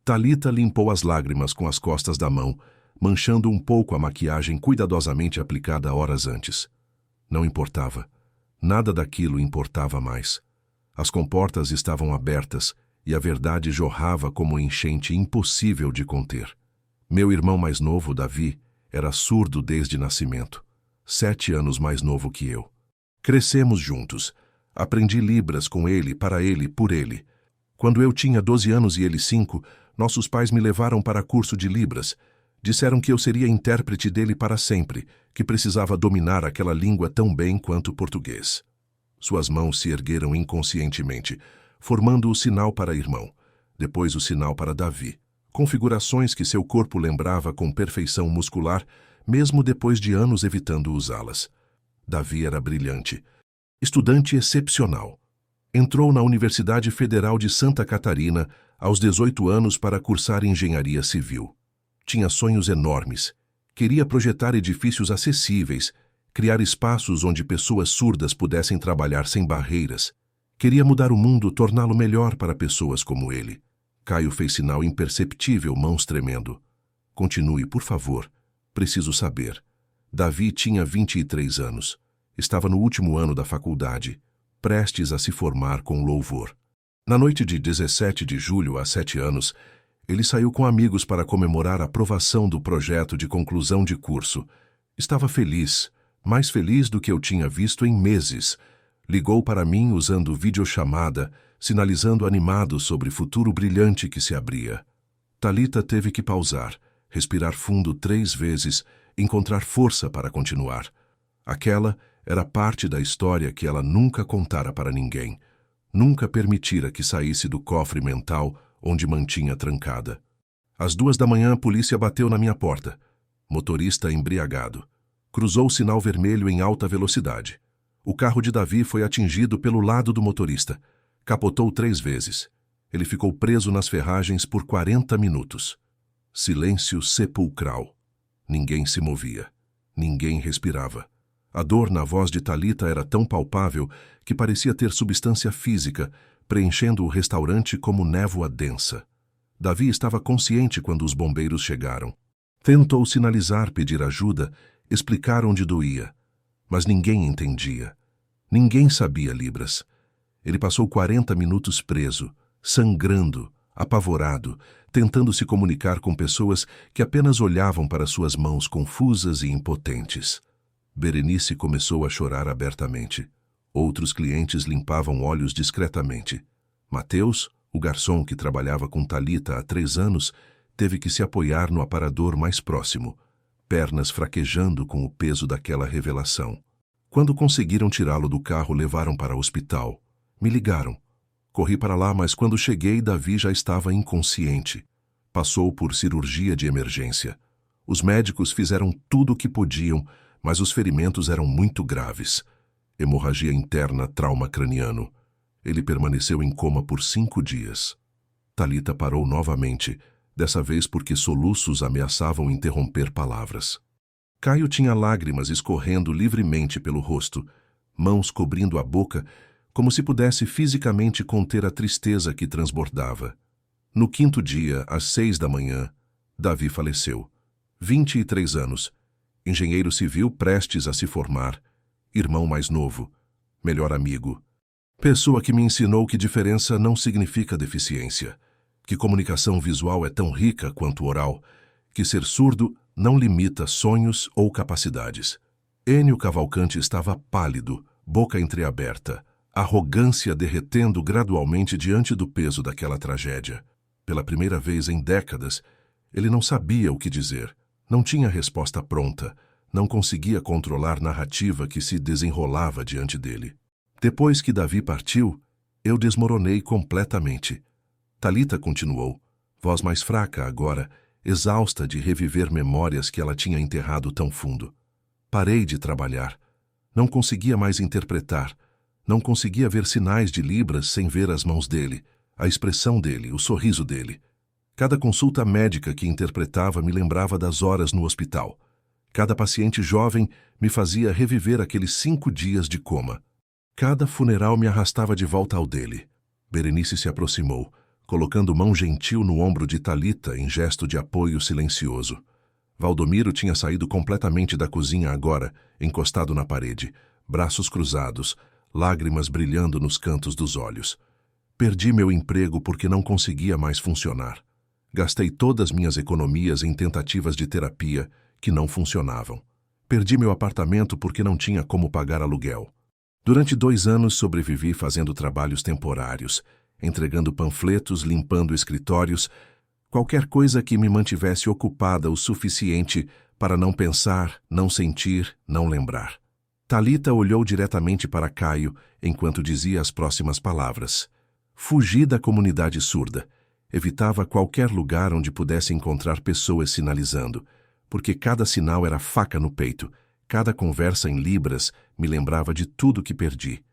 Talita limpou as lágrimas com as costas da mão, manchando um pouco a maquiagem cuidadosamente aplicada horas antes. Não importava. Nada daquilo importava mais. As comportas estavam abertas e a verdade jorrava como uma enchente impossível de conter. Meu irmão mais novo, Davi, era surdo desde nascimento. 7 anos mais novo que eu. Crescemos juntos. Aprendi Libras com ele, para ele, por ele. Quando eu tinha 12 anos e ele 5, nossos pais me levaram para curso de Libras. Disseram que eu seria intérprete dele para sempre, que precisava dominar aquela língua tão bem quanto o português. Suas mãos se ergueram inconscientemente, formando o sinal para irmão, depois o sinal para Davi, configurações que seu corpo lembrava com perfeição muscular, mesmo depois de anos evitando usá-las. Davi era brilhante, estudante excepcional. Entrou na Universidade Federal de Santa Catarina aos 18 anos para cursar engenharia civil. Tinha sonhos enormes. Queria projetar edifícios acessíveis, criar espaços onde pessoas surdas pudessem trabalhar sem barreiras. Queria mudar o mundo, torná-lo melhor para pessoas como ele. Caio fez sinal imperceptível, mãos tremendo. Continue, por favor. Preciso saber. Davi tinha 23 anos. Estava no último ano da faculdade, prestes a se formar com louvor. Na noite de 17 de julho, há 7 anos, ele saiu com amigos para comemorar a aprovação do projeto de conclusão de curso. Estava feliz, mais feliz do que eu tinha visto em meses. Ligou para mim usando videochamada, sinalizando animado sobre o futuro brilhante que se abria. Talita teve que pausar, respirar fundo 3 vezes, encontrar força para continuar. Aquela era parte da história que ela nunca contara para ninguém. Nunca permitira que saísse do cofre mental onde mantinha trancada. Às 2 da manhã, a polícia bateu na minha porta. Motorista embriagado. Cruzou o sinal vermelho em alta velocidade. O carro de Davi foi atingido pelo lado do motorista. Capotou 3 vezes. Ele ficou preso nas ferragens por 40 minutos. Silêncio sepulcral. Ninguém se movia. Ninguém respirava. A dor na voz de Talita era tão palpável que parecia ter substância física, preenchendo o restaurante como névoa densa. Davi estava consciente quando os bombeiros chegaram. Tentou sinalizar, pedir ajuda, explicar onde doía. Mas ninguém entendia. Ninguém sabia Libras. Ele passou 40 minutos preso, sangrando, apavorado, tentando se comunicar com pessoas que apenas olhavam para suas mãos confusas e impotentes. Berenice começou a chorar abertamente. Outros clientes limpavam olhos discretamente. Mateus, o garçom que trabalhava com Talita há 3 anos, teve que se apoiar no aparador mais próximo, pernas fraquejando com o peso daquela revelação. Quando conseguiram tirá-lo do carro, levaram para o hospital. Me ligaram. Corri para lá, mas quando cheguei, Davi já estava inconsciente. Passou por cirurgia de emergência. Os médicos fizeram tudo o que podiam, mas os ferimentos eram muito graves. Hemorragia interna, trauma craniano. Ele permaneceu em coma por 5 dias. Talita parou novamente, dessa vez porque soluços ameaçavam interromper palavras. Caio tinha lágrimas escorrendo livremente pelo rosto, mãos cobrindo a boca, como se pudesse fisicamente conter a tristeza que transbordava. No 5º dia, às 6 da manhã, Davi faleceu. 23 anos. Engenheiro civil prestes a se formar. Irmão mais novo. Melhor amigo. Pessoa que me ensinou que diferença não significa deficiência. Que comunicação visual é tão rica quanto oral. Que ser surdo não limita sonhos ou capacidades. Ênio Cavalcante estava pálido, boca entreaberta, arrogância derretendo gradualmente diante do peso daquela tragédia. Pela primeira vez em décadas, ele não sabia o que dizer, não tinha resposta pronta, não conseguia controlar narrativa que se desenrolava diante dele. Depois que Davi partiu, eu desmoronei completamente. Talita continuou, voz mais fraca agora, exausta de reviver memórias que ela tinha enterrado tão fundo. Parei de trabalhar. Não conseguia mais interpretar. Não conseguia ver sinais de Libras sem ver as mãos dele, a expressão dele, o sorriso dele. Cada consulta médica que interpretava me lembrava das horas no hospital. Cada paciente jovem me fazia reviver aqueles 5 dias de coma. Cada funeral me arrastava de volta ao dele. Berenice se aproximou, colocando mão gentil no ombro de Talita em gesto de apoio silencioso. Valdomiro tinha saído completamente da cozinha agora, encostado na parede, braços cruzados, lágrimas brilhando nos cantos dos olhos. Perdi meu emprego porque não conseguia mais funcionar. Gastei todas minhas economias em tentativas de terapia que não funcionavam. Perdi meu apartamento porque não tinha como pagar aluguel. Durante 2 anos sobrevivi fazendo trabalhos temporários, entregando panfletos, limpando escritórios, qualquer coisa que me mantivesse ocupada o suficiente para não pensar, não sentir, não lembrar. Talita olhou diretamente para Caio enquanto dizia as próximas palavras. Fugi da comunidade surda. Evitava qualquer lugar onde pudesse encontrar pessoas sinalizando, porque cada sinal era faca no peito, cada conversa em Libras me lembrava de tudo que perdi.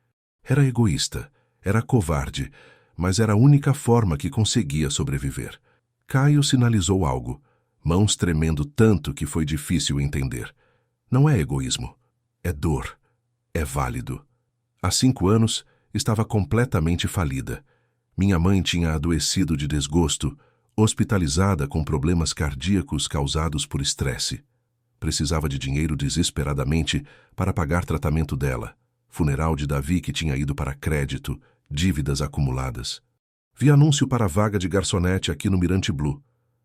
Era egoísta, era covarde, mas era a única forma que conseguia sobreviver. Caio sinalizou algo, mãos tremendo tanto que foi difícil entender. Não é egoísmo, é dor, é válido. Há 5 anos, estava completamente falida. Minha mãe tinha adoecido de desgosto, hospitalizada com problemas cardíacos causados por estresse. Precisava de dinheiro desesperadamente para pagar tratamento dela, funeral de Davi que tinha ido para crédito, dívidas acumuladas. Vi anúncio para vaga de garçonete aqui no Mirante Blue.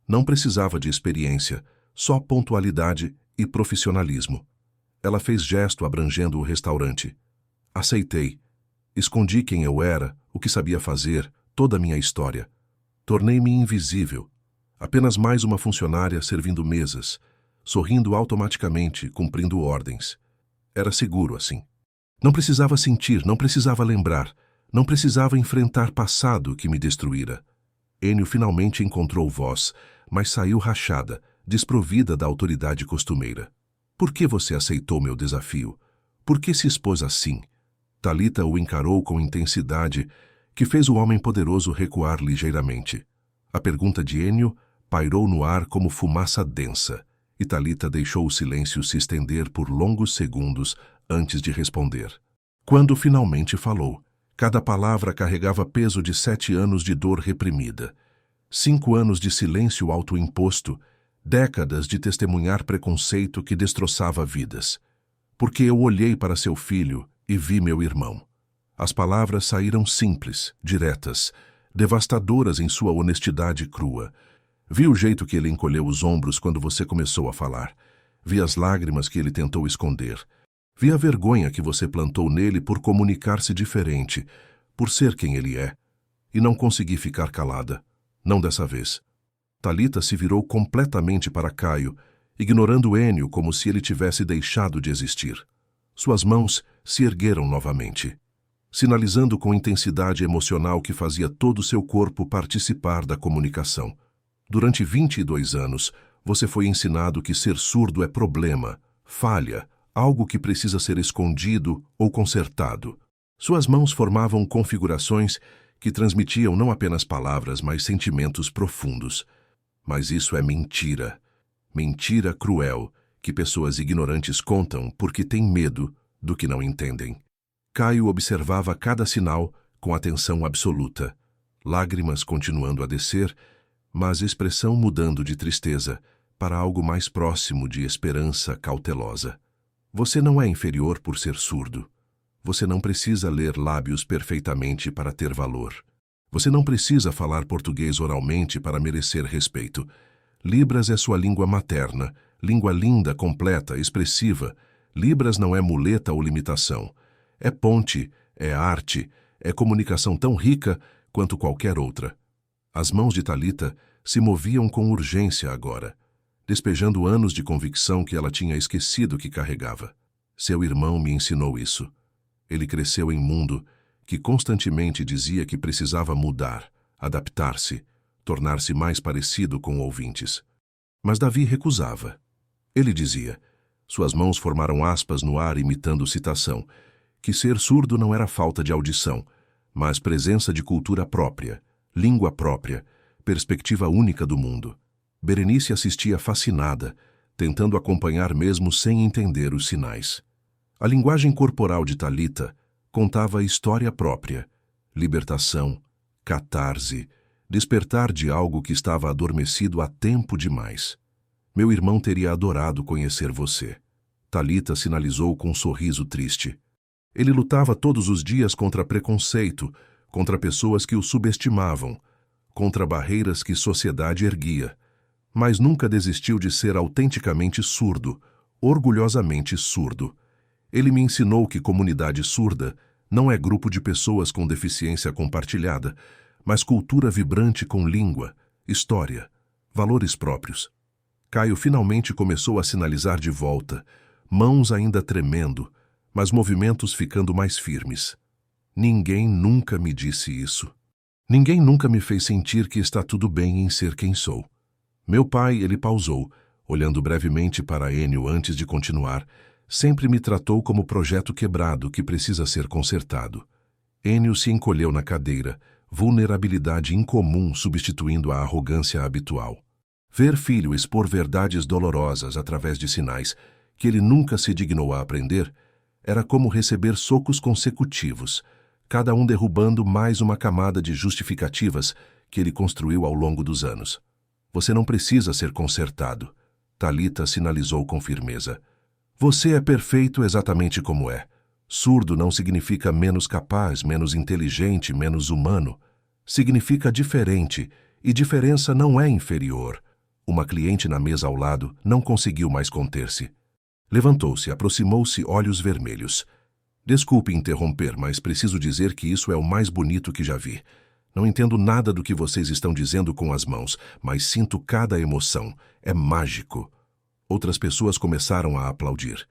Não precisava de experiência, só pontualidade e profissionalismo. Ela fez gesto abrangendo o restaurante. Aceitei. Escondi quem eu era, o que sabia fazer, toda a minha história. Tornei-me invisível. Apenas mais uma funcionária servindo mesas, sorrindo automaticamente, cumprindo ordens. Era seguro assim. Não precisava sentir, não precisava lembrar, não precisava enfrentar passado que me destruíra. Ênio finalmente encontrou voz, mas saiu rachada, desprovida da autoridade costumeira. Por que você aceitou meu desafio? Por que se expôs assim? Talita o encarou com intensidade, que fez o homem poderoso recuar ligeiramente. A pergunta de Ênio pairou no ar como fumaça densa, e Talita deixou o silêncio se estender por longos segundos antes de responder. Quando finalmente falou, cada palavra carregava peso de 7 anos de dor reprimida. 5 anos de silêncio autoimposto, décadas de testemunhar preconceito que destroçava vidas. Porque eu olhei para seu filho e vi meu irmão. As palavras saíram simples, diretas, devastadoras em sua honestidade crua. Vi o jeito que ele encolheu os ombros quando você começou a falar. Vi as lágrimas que ele tentou esconder. Vi a vergonha que você plantou nele por comunicar-se diferente, por ser quem ele é. E não consegui ficar calada. Não dessa vez. Talita se virou completamente para Caio, ignorando Ênio como se ele tivesse deixado de existir. Suas mãos se ergueram novamente, sinalizando com intensidade emocional que fazia todo seu corpo participar da comunicação. Durante 22 anos, você foi ensinado que ser surdo é problema, falha, algo que precisa ser escondido ou consertado. Suas mãos formavam configurações que transmitiam não apenas palavras, mas sentimentos profundos. Mas isso é mentira. Mentira cruel, que pessoas ignorantes contam porque têm medo do que não entendem. Caio observava cada sinal com atenção absoluta, lágrimas continuando a descer, mas expressão mudando de tristeza para algo mais próximo de esperança cautelosa. Você não é inferior por ser surdo. Você não precisa ler lábios perfeitamente para ter valor. Você não precisa falar português oralmente para merecer respeito. Libras é sua língua materna, língua linda, completa, expressiva. Libras não é muleta ou limitação. É ponte, é arte, é comunicação tão rica quanto qualquer outra. As mãos de Talita se moviam com urgência agora, despejando anos de convicção que ela tinha esquecido que carregava. Seu irmão me ensinou isso. Ele cresceu em mundo que constantemente dizia que precisava mudar, adaptar-se, tornar-se mais parecido com ouvintes. Mas Davi recusava. Ele dizia, suas mãos formaram aspas no ar imitando citação, que ser surdo não era falta de audição, mas presença de cultura própria, língua própria, perspectiva única do mundo. Berenice assistia fascinada, tentando acompanhar mesmo sem entender os sinais. A linguagem corporal de Talita contava história própria, libertação, catarse, despertar de algo que estava adormecido há tempo demais. Meu irmão teria adorado conhecer você. Talita sinalizou com um sorriso triste. Ele lutava todos os dias contra preconceito, contra pessoas que o subestimavam, contra barreiras que sociedade erguia, mas nunca desistiu de ser autenticamente surdo, orgulhosamente surdo. Ele me ensinou que comunidade surda não é grupo de pessoas com deficiência compartilhada, mas cultura vibrante com língua, história, valores próprios. Caio finalmente começou a sinalizar de volta, mãos ainda tremendo, mas movimentos ficando mais firmes. Ninguém nunca me disse isso. Ninguém nunca me fez sentir que está tudo bem em ser quem sou. Meu pai, ele pausou, olhando brevemente para Ênio antes de continuar, sempre me tratou como projeto quebrado que precisa ser consertado. Ênio se encolheu na cadeira, vulnerabilidade incomum substituindo a arrogância habitual. Ver filho expor verdades dolorosas através de sinais que ele nunca se dignou a aprender era como receber socos consecutivos, cada um derrubando mais uma camada de justificativas que ele construiu ao longo dos anos. Você não precisa ser consertado, Talita sinalizou com firmeza. Você é perfeito exatamente como é. Surdo não significa menos capaz, menos inteligente, menos humano. Significa diferente, e diferença não é inferior. Uma cliente na mesa ao lado não conseguiu mais conter-se. Levantou-se, aproximou-se, olhos vermelhos. Desculpe interromper, mas preciso dizer que isso é o mais bonito que já vi. Não entendo nada do que vocês estão dizendo com as mãos, mas sinto cada emoção. É mágico. Outras pessoas começaram a aplaudir.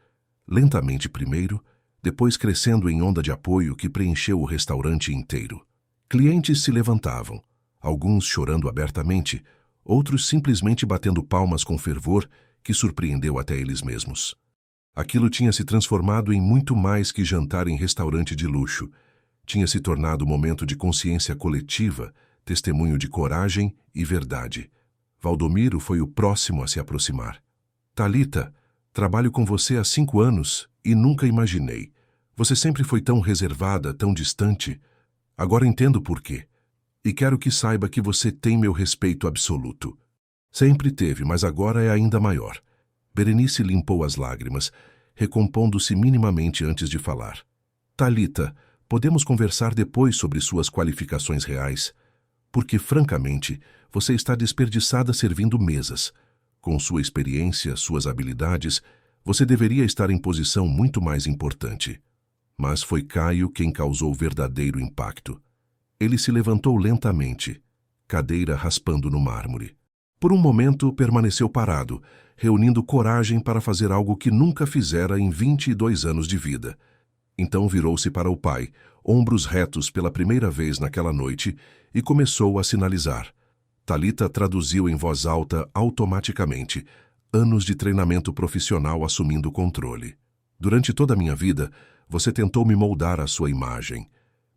Lentamente primeiro, depois crescendo em onda de apoio que preencheu o restaurante inteiro. Clientes se levantavam, alguns chorando abertamente, outros simplesmente batendo palmas com fervor que surpreendeu até eles mesmos. Aquilo tinha se transformado em muito mais que jantar em restaurante de luxo. Tinha se tornado momento de consciência coletiva, testemunho de coragem e verdade. Valdomiro foi o próximo a se aproximar. Talita, trabalho com você há 5 anos e nunca imaginei. Você sempre foi tão reservada, tão distante. Agora entendo por quê. E quero que saiba que você tem meu respeito absoluto. Sempre teve, mas agora é ainda maior. Berenice limpou as lágrimas, recompondo-se minimamente antes de falar. Talita, podemos conversar depois sobre suas qualificações reais? Porque, francamente, você está desperdiçada servindo mesas. Com sua experiência, suas habilidades, você deveria estar em posição muito mais importante. Mas foi Caio quem causou o verdadeiro impacto. Ele se levantou lentamente, cadeira raspando no mármore. Por um momento, permaneceu parado, reunindo coragem para fazer algo que nunca fizera em 22 anos de vida. Então virou-se para o pai, ombros retos pela primeira vez naquela noite, e começou a sinalizar. Talita traduziu em voz alta automaticamente, anos de treinamento profissional assumindo o controle. Durante toda a minha vida, você tentou me moldar à sua imagem.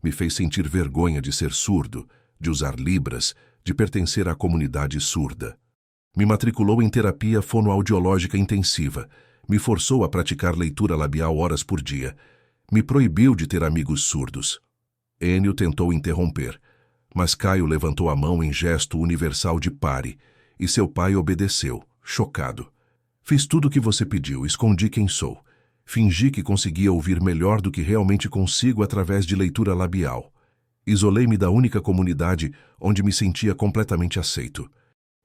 Me fez sentir vergonha de ser surdo, de usar libras, de pertencer à comunidade surda. Me matriculou em terapia fonoaudiológica intensiva, me forçou a praticar leitura labial horas por dia, me proibiu de ter amigos surdos. Enio tentou interromper, mas Caio levantou a mão em gesto universal de pare, e seu pai obedeceu, chocado. Fiz tudo o que você pediu, escondi quem sou. Fingi que conseguia ouvir melhor do que realmente consigo através de leitura labial. Isolei-me da única comunidade onde me sentia completamente aceito.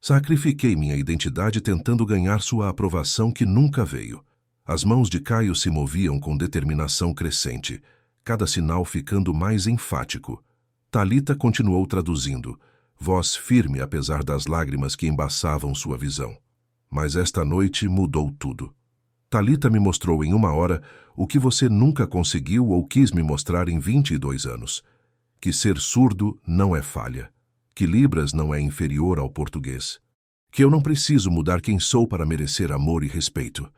Sacrifiquei minha identidade tentando ganhar sua aprovação que nunca veio. As mãos de Caio se moviam com determinação crescente, cada sinal ficando mais enfático. Talita continuou traduzindo, voz firme apesar das lágrimas que embaçavam sua visão. Mas esta noite mudou tudo. Talita me mostrou em 1 hora o que você nunca conseguiu ou quis me mostrar em 22 anos. Que ser surdo não é falha. Que Libras não é inferior ao português. Que eu não preciso mudar quem sou para merecer amor e respeito.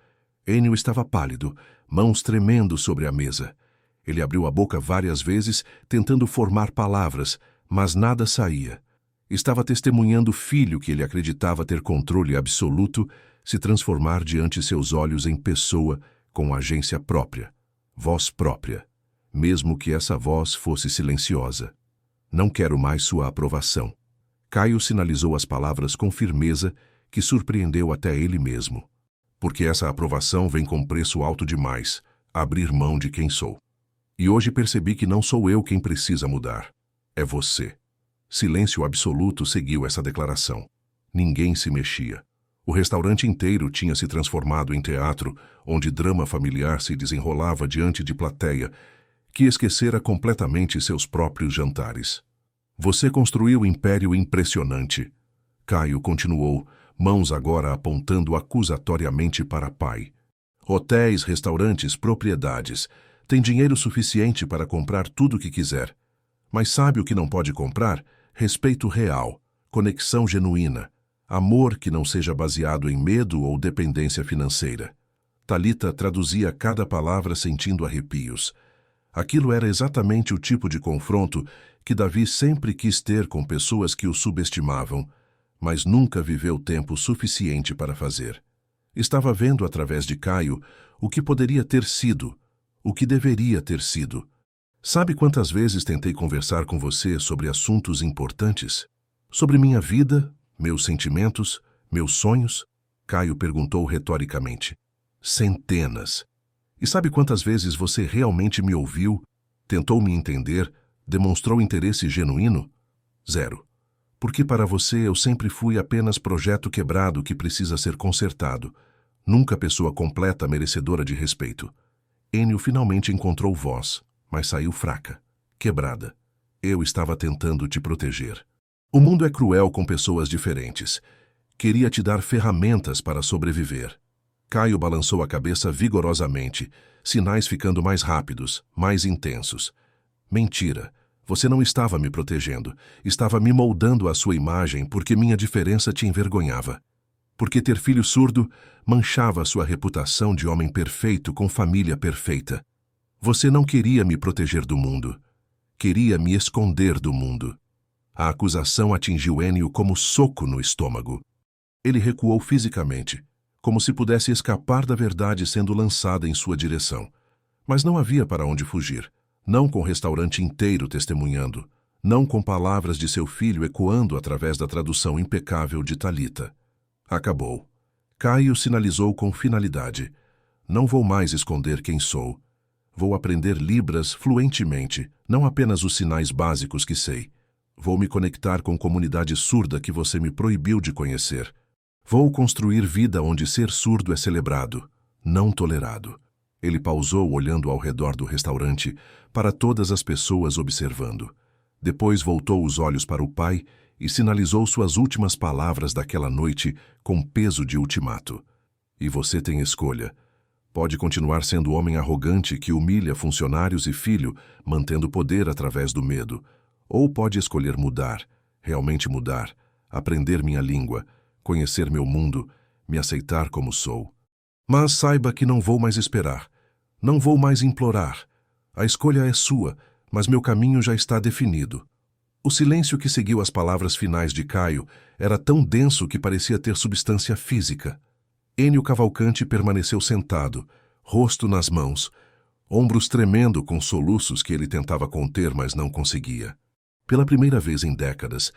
Enio estava pálido, mãos tremendo sobre a mesa. Ele abriu a boca várias vezes, tentando formar palavras, mas nada saía. Estava testemunhando o filho que ele acreditava ter controle absoluto se transformar diante seus olhos em pessoa com agência própria, voz própria, mesmo que essa voz fosse silenciosa. Não quero mais sua aprovação. Caio sinalizou as palavras com firmeza que surpreendeu até ele mesmo. Porque essa aprovação vem com preço alto demais, abrir mão de quem sou. E hoje percebi que não sou eu quem precisa mudar. É você. Silêncio absoluto seguiu essa declaração. Ninguém se mexia. O restaurante inteiro tinha se transformado em teatro, onde drama familiar se desenrolava diante de plateia, que esquecera completamente seus próprios jantares. Você construiu um império impressionante. Caio continuou, mãos agora apontando acusatoriamente para pai. Hotéis, restaurantes, propriedades. Tem dinheiro suficiente para comprar tudo o que quiser. Mas sabe o que não pode comprar? Respeito real, conexão genuína, amor que não seja baseado em medo ou dependência financeira. Talita traduzia cada palavra sentindo arrepios. Aquilo era exatamente o tipo de confronto que Davi sempre quis ter com pessoas que o subestimavam, mas nunca viveu tempo suficiente para fazer. Estava vendo através de Caio o que poderia ter sido, o que deveria ter sido. Sabe quantas vezes tentei conversar com você sobre assuntos importantes? Sobre minha vida, meus sentimentos, meus sonhos? Caio perguntou retoricamente. Centenas. E sabe quantas vezes você realmente me ouviu, tentou me entender, demonstrou interesse genuíno? 0. Porque para você eu sempre fui apenas projeto quebrado que precisa ser consertado. Nunca pessoa completa merecedora de respeito. Enio finalmente encontrou voz, mas saiu fraca, quebrada. Eu estava tentando te proteger. O mundo é cruel com pessoas diferentes. Queria te dar ferramentas para sobreviver. Caio balançou a cabeça vigorosamente, sinais ficando mais rápidos, mais intensos. Mentira. Você não estava me protegendo. Estava me moldando à sua imagem porque minha diferença te envergonhava. porque ter filho surdo manchava sua reputação de homem perfeito com família perfeita. Você não queria me proteger do mundo. Queria me esconder do mundo. A acusação atingiu Ennio como soco no estômago. Ele recuou fisicamente, como se pudesse escapar da verdade sendo lançada em sua direção. Mas não havia para onde fugir. Não com o restaurante inteiro testemunhando. Não com palavras de seu filho ecoando através da tradução impecável de Thalita. Acabou. Caio sinalizou com finalidade. Não vou mais esconder quem sou. Vou aprender Libras fluentemente, não apenas os sinais básicos que sei. Vou me conectar com comunidade surda que você me proibiu de conhecer. Vou construir vida onde ser surdo é celebrado, não tolerado. Ele pausou olhando ao redor do restaurante, para todas as pessoas observando. Depois voltou os olhos para o pai e sinalizou suas últimas palavras daquela noite com peso de ultimato. E você tem escolha. Pode continuar sendo o homem arrogante que humilha funcionários e filho, mantendo poder através do medo. Ou pode escolher mudar, realmente mudar, aprender minha língua, conhecer meu mundo, me aceitar como sou. Mas saiba que não vou mais esperar. Não vou mais implorar. A escolha é sua, mas meu caminho já está definido. O silêncio que seguiu as palavras finais de Caio era tão denso que parecia ter substância física. Ennio Cavalcanti permaneceu sentado, rosto nas mãos, ombros tremendo com soluços que ele tentava conter, mas não conseguia. Pela primeira vez em décadas,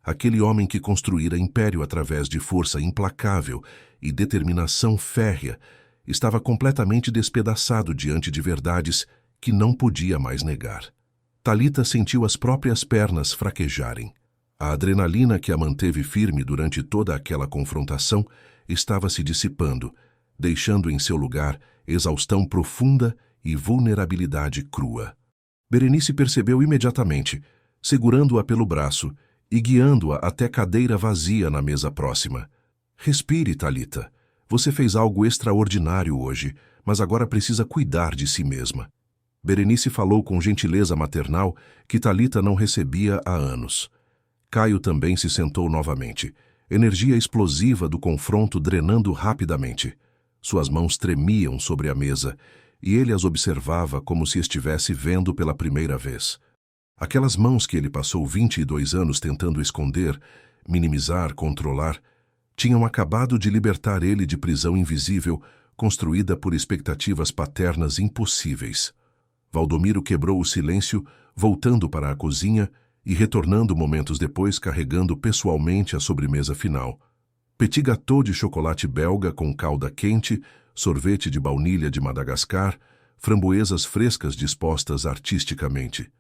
aquele homem que construíra império através de força implacável e determinação férrea estava completamente despedaçado diante de verdades que não podia mais negar. Thalita sentiu as próprias pernas fraquejarem. A adrenalina que a manteve firme durante toda aquela confrontação estava se dissipando, deixando em seu lugar exaustão profunda e vulnerabilidade crua. Berenice percebeu imediatamente, segurando-a pelo braço e guiando-a até cadeira vazia na mesa próxima. Respire, Thalita. Você fez algo extraordinário hoje, mas agora precisa cuidar de si mesma. Berenice falou com gentileza maternal que Thalita não recebia há anos. Caio também se sentou novamente, energia explosiva do confronto drenando rapidamente. Suas mãos tremiam sobre a mesa e ele as observava como se estivesse vendo pela primeira vez. Aquelas mãos que ele passou 22 anos tentando esconder, minimizar, controlar, tinham acabado de libertar ele de prisão invisível construída por expectativas paternas impossíveis. Valdomiro quebrou o silêncio, voltando para a cozinha e retornando momentos depois carregando pessoalmente a sobremesa final. Petit gâteau de chocolate belga com calda quente, sorvete de baunilha de Madagascar, framboesas frescas dispostas artisticamente.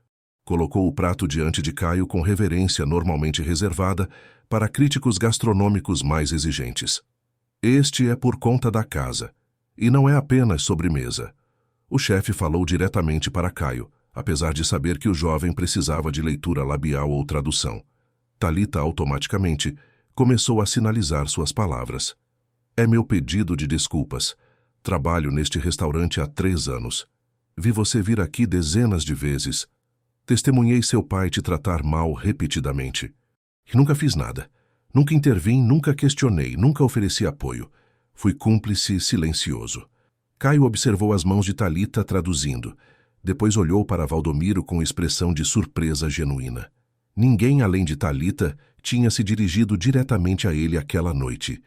Colocou o prato diante de Caio com reverência normalmente reservada para críticos gastronômicos mais exigentes. Este é por conta da casa, e não é apenas sobremesa. O chefe falou diretamente para Caio, apesar de saber que o jovem precisava de leitura labial ou tradução. Thalita automaticamente começou a sinalizar suas palavras. É meu pedido de desculpas. Trabalho neste restaurante há 3 anos. Vi você vir aqui dezenas de vezes. Testemunhei seu pai te tratar mal repetidamente. E nunca fiz nada. Nunca intervim, nunca questionei, nunca ofereci apoio. Fui cúmplice silencioso. Caio observou as mãos de Thalita traduzindo. Depois olhou para Valdomiro com expressão de surpresa genuína. Ninguém além de Thalita tinha se dirigido diretamente a ele aquela noite.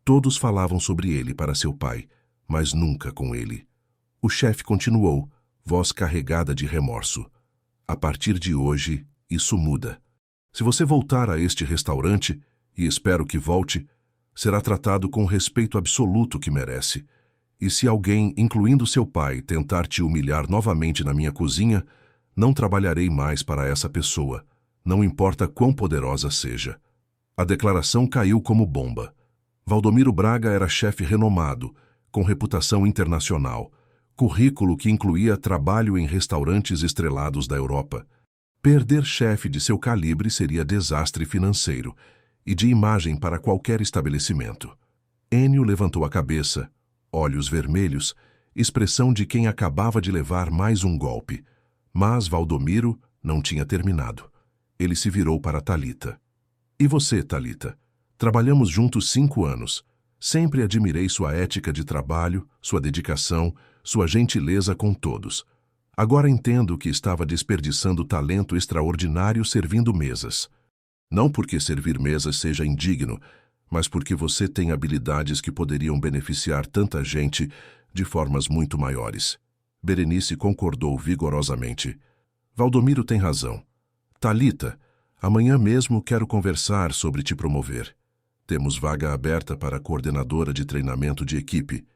Todos falavam sobre ele para seu pai, mas nunca com ele. O chefe continuou, voz carregada de remorso. A partir de hoje, isso muda. Se você voltar a este restaurante, e espero que volte, será tratado com o respeito absoluto que merece. E se alguém, incluindo seu pai, tentar te humilhar novamente na minha cozinha, não trabalharei mais para essa pessoa, não importa quão poderosa seja. A declaração caiu como bomba. Valdomiro Braga era chefe renomado, com reputação internacional, currículo que incluía trabalho em restaurantes estrelados da Europa. Perder chefe de seu calibre seria desastre financeiro e de imagem para qualquer estabelecimento. Ennio levantou a cabeça, olhos vermelhos, expressão de quem acabava de levar mais um golpe. Mas Valdomiro não tinha terminado. Ele se virou para Thalita. E você, Thalita? Trabalhamos juntos 5 anos. Sempre admirei sua ética de trabalho, sua dedicação, sua gentileza com todos. Agora entendo que estava desperdiçando talento extraordinário servindo mesas. Não porque servir mesas seja indigno, mas porque você tem habilidades que poderiam beneficiar tanta gente de formas muito maiores. Berenice concordou vigorosamente. Valdomiro tem razão. Talita, amanhã mesmo quero conversar sobre te promover. Temos vaga aberta para coordenadora de treinamento de equipe.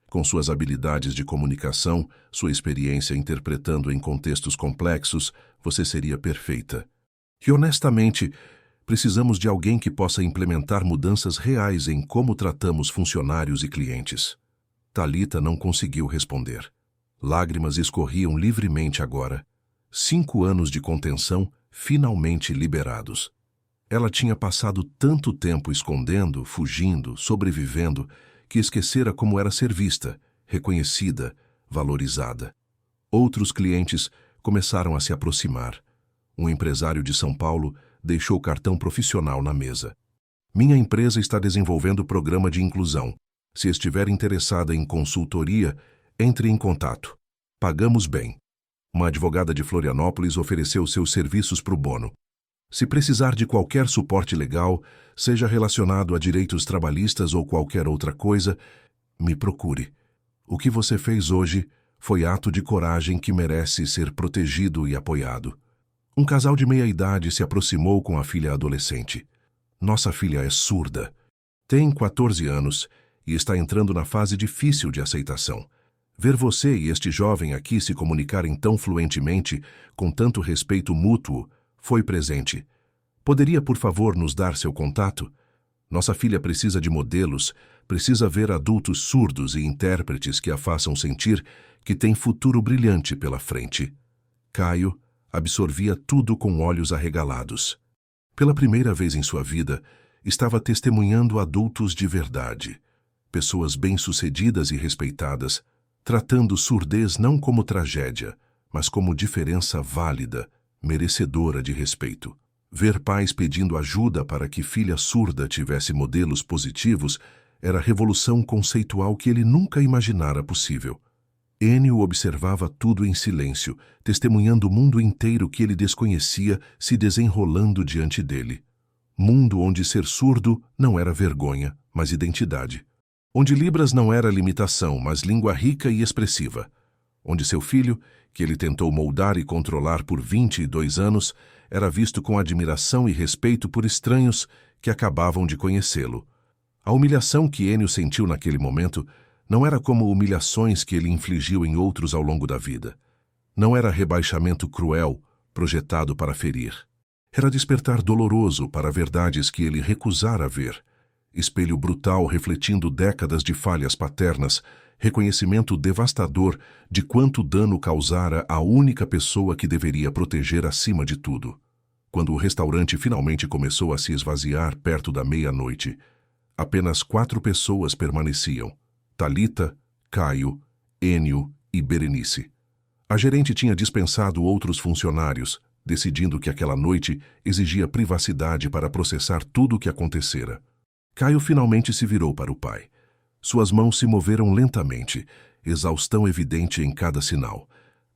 Com suas habilidades de comunicação, sua experiência interpretando em contextos complexos, você seria perfeita. E honestamente, precisamos de alguém que possa implementar mudanças reais em como tratamos funcionários e clientes. Talita não conseguiu responder. Lágrimas escorriam livremente agora. 5 anos de contenção finalmente liberados. Ela tinha passado tanto tempo escondendo, fugindo, sobrevivendo, que esquecera como era ser vista, reconhecida, valorizada. Outros clientes começaram a se aproximar. Um empresário de São Paulo deixou cartão profissional na mesa. Minha empresa está desenvolvendo programa de inclusão. Se estiver interessada em consultoria, entre em contato. Pagamos bem. Uma advogada de Florianópolis ofereceu seus serviços pro bono. Se precisar de qualquer suporte legal, seja relacionado a direitos trabalhistas ou qualquer outra coisa, me procure. O que você fez hoje foi ato de coragem que merece ser protegido e apoiado. Um casal de meia-idade se aproximou com a filha adolescente. Nossa filha é surda. Tem 14 anos e está entrando na fase difícil de aceitação. Ver você e este jovem aqui se comunicarem tão fluentemente, com tanto respeito mútuo, foi presente. Poderia, por favor, nos dar seu contato? Nossa filha precisa de modelos, precisa ver adultos surdos e intérpretes que a façam sentir que tem futuro brilhante pela frente. Caio absorvia tudo com olhos arregalados. Pela primeira vez em sua vida, estava testemunhando adultos de verdade. Pessoas bem-sucedidas e respeitadas, tratando surdez não como tragédia, mas como diferença válida, merecedora de respeito. Ver pais pedindo ajuda para que filha surda tivesse modelos positivos era a revolução conceitual que ele nunca imaginara possível. Enio observava tudo em silêncio, testemunhando o mundo inteiro que ele desconhecia se desenrolando diante dele. Mundo onde ser surdo não era vergonha, mas identidade. Onde Libras não era limitação, mas língua rica e expressiva. Onde seu filho, que ele tentou moldar e controlar por 22 anos, era visto com admiração e respeito por estranhos que acabavam de conhecê-lo. A humilhação que Enio sentiu naquele momento não era como humilhações que ele infligiu em outros ao longo da vida. Não era rebaixamento cruel, projetado para ferir. Era despertar doloroso para verdades que ele recusara ver. Espelho brutal refletindo décadas de falhas paternas, reconhecimento devastador de quanto dano causara a única pessoa que deveria proteger acima de tudo. Quando o restaurante finalmente começou a se esvaziar perto da meia-noite, apenas 4 pessoas permaneciam: Talita, Caio, Enio e Berenice. A gerente tinha dispensado outros funcionários, decidindo que aquela noite exigia privacidade para processar tudo o que acontecera. Caio finalmente se virou para o pai. Suas mãos se moveram lentamente, exaustão evidente em cada sinal.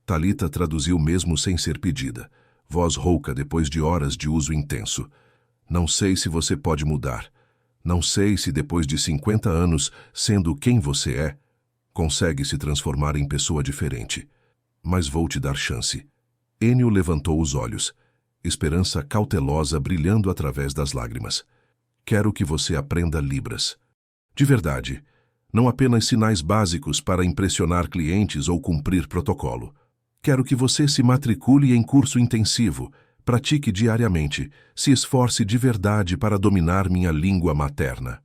Talita traduziu mesmo sem ser pedida, voz rouca depois de horas de uso intenso. Não sei se você pode mudar. Não sei se depois de 50 anos, sendo quem você é, consegue se transformar em pessoa diferente. Mas vou te dar chance. Enio levantou os olhos, esperança cautelosa brilhando através das lágrimas. Quero que você aprenda Libras. De verdade, não apenas sinais básicos para impressionar clientes ou cumprir protocolo. Quero que você se matricule em curso intensivo, pratique diariamente, se esforce de verdade para dominar minha língua materna.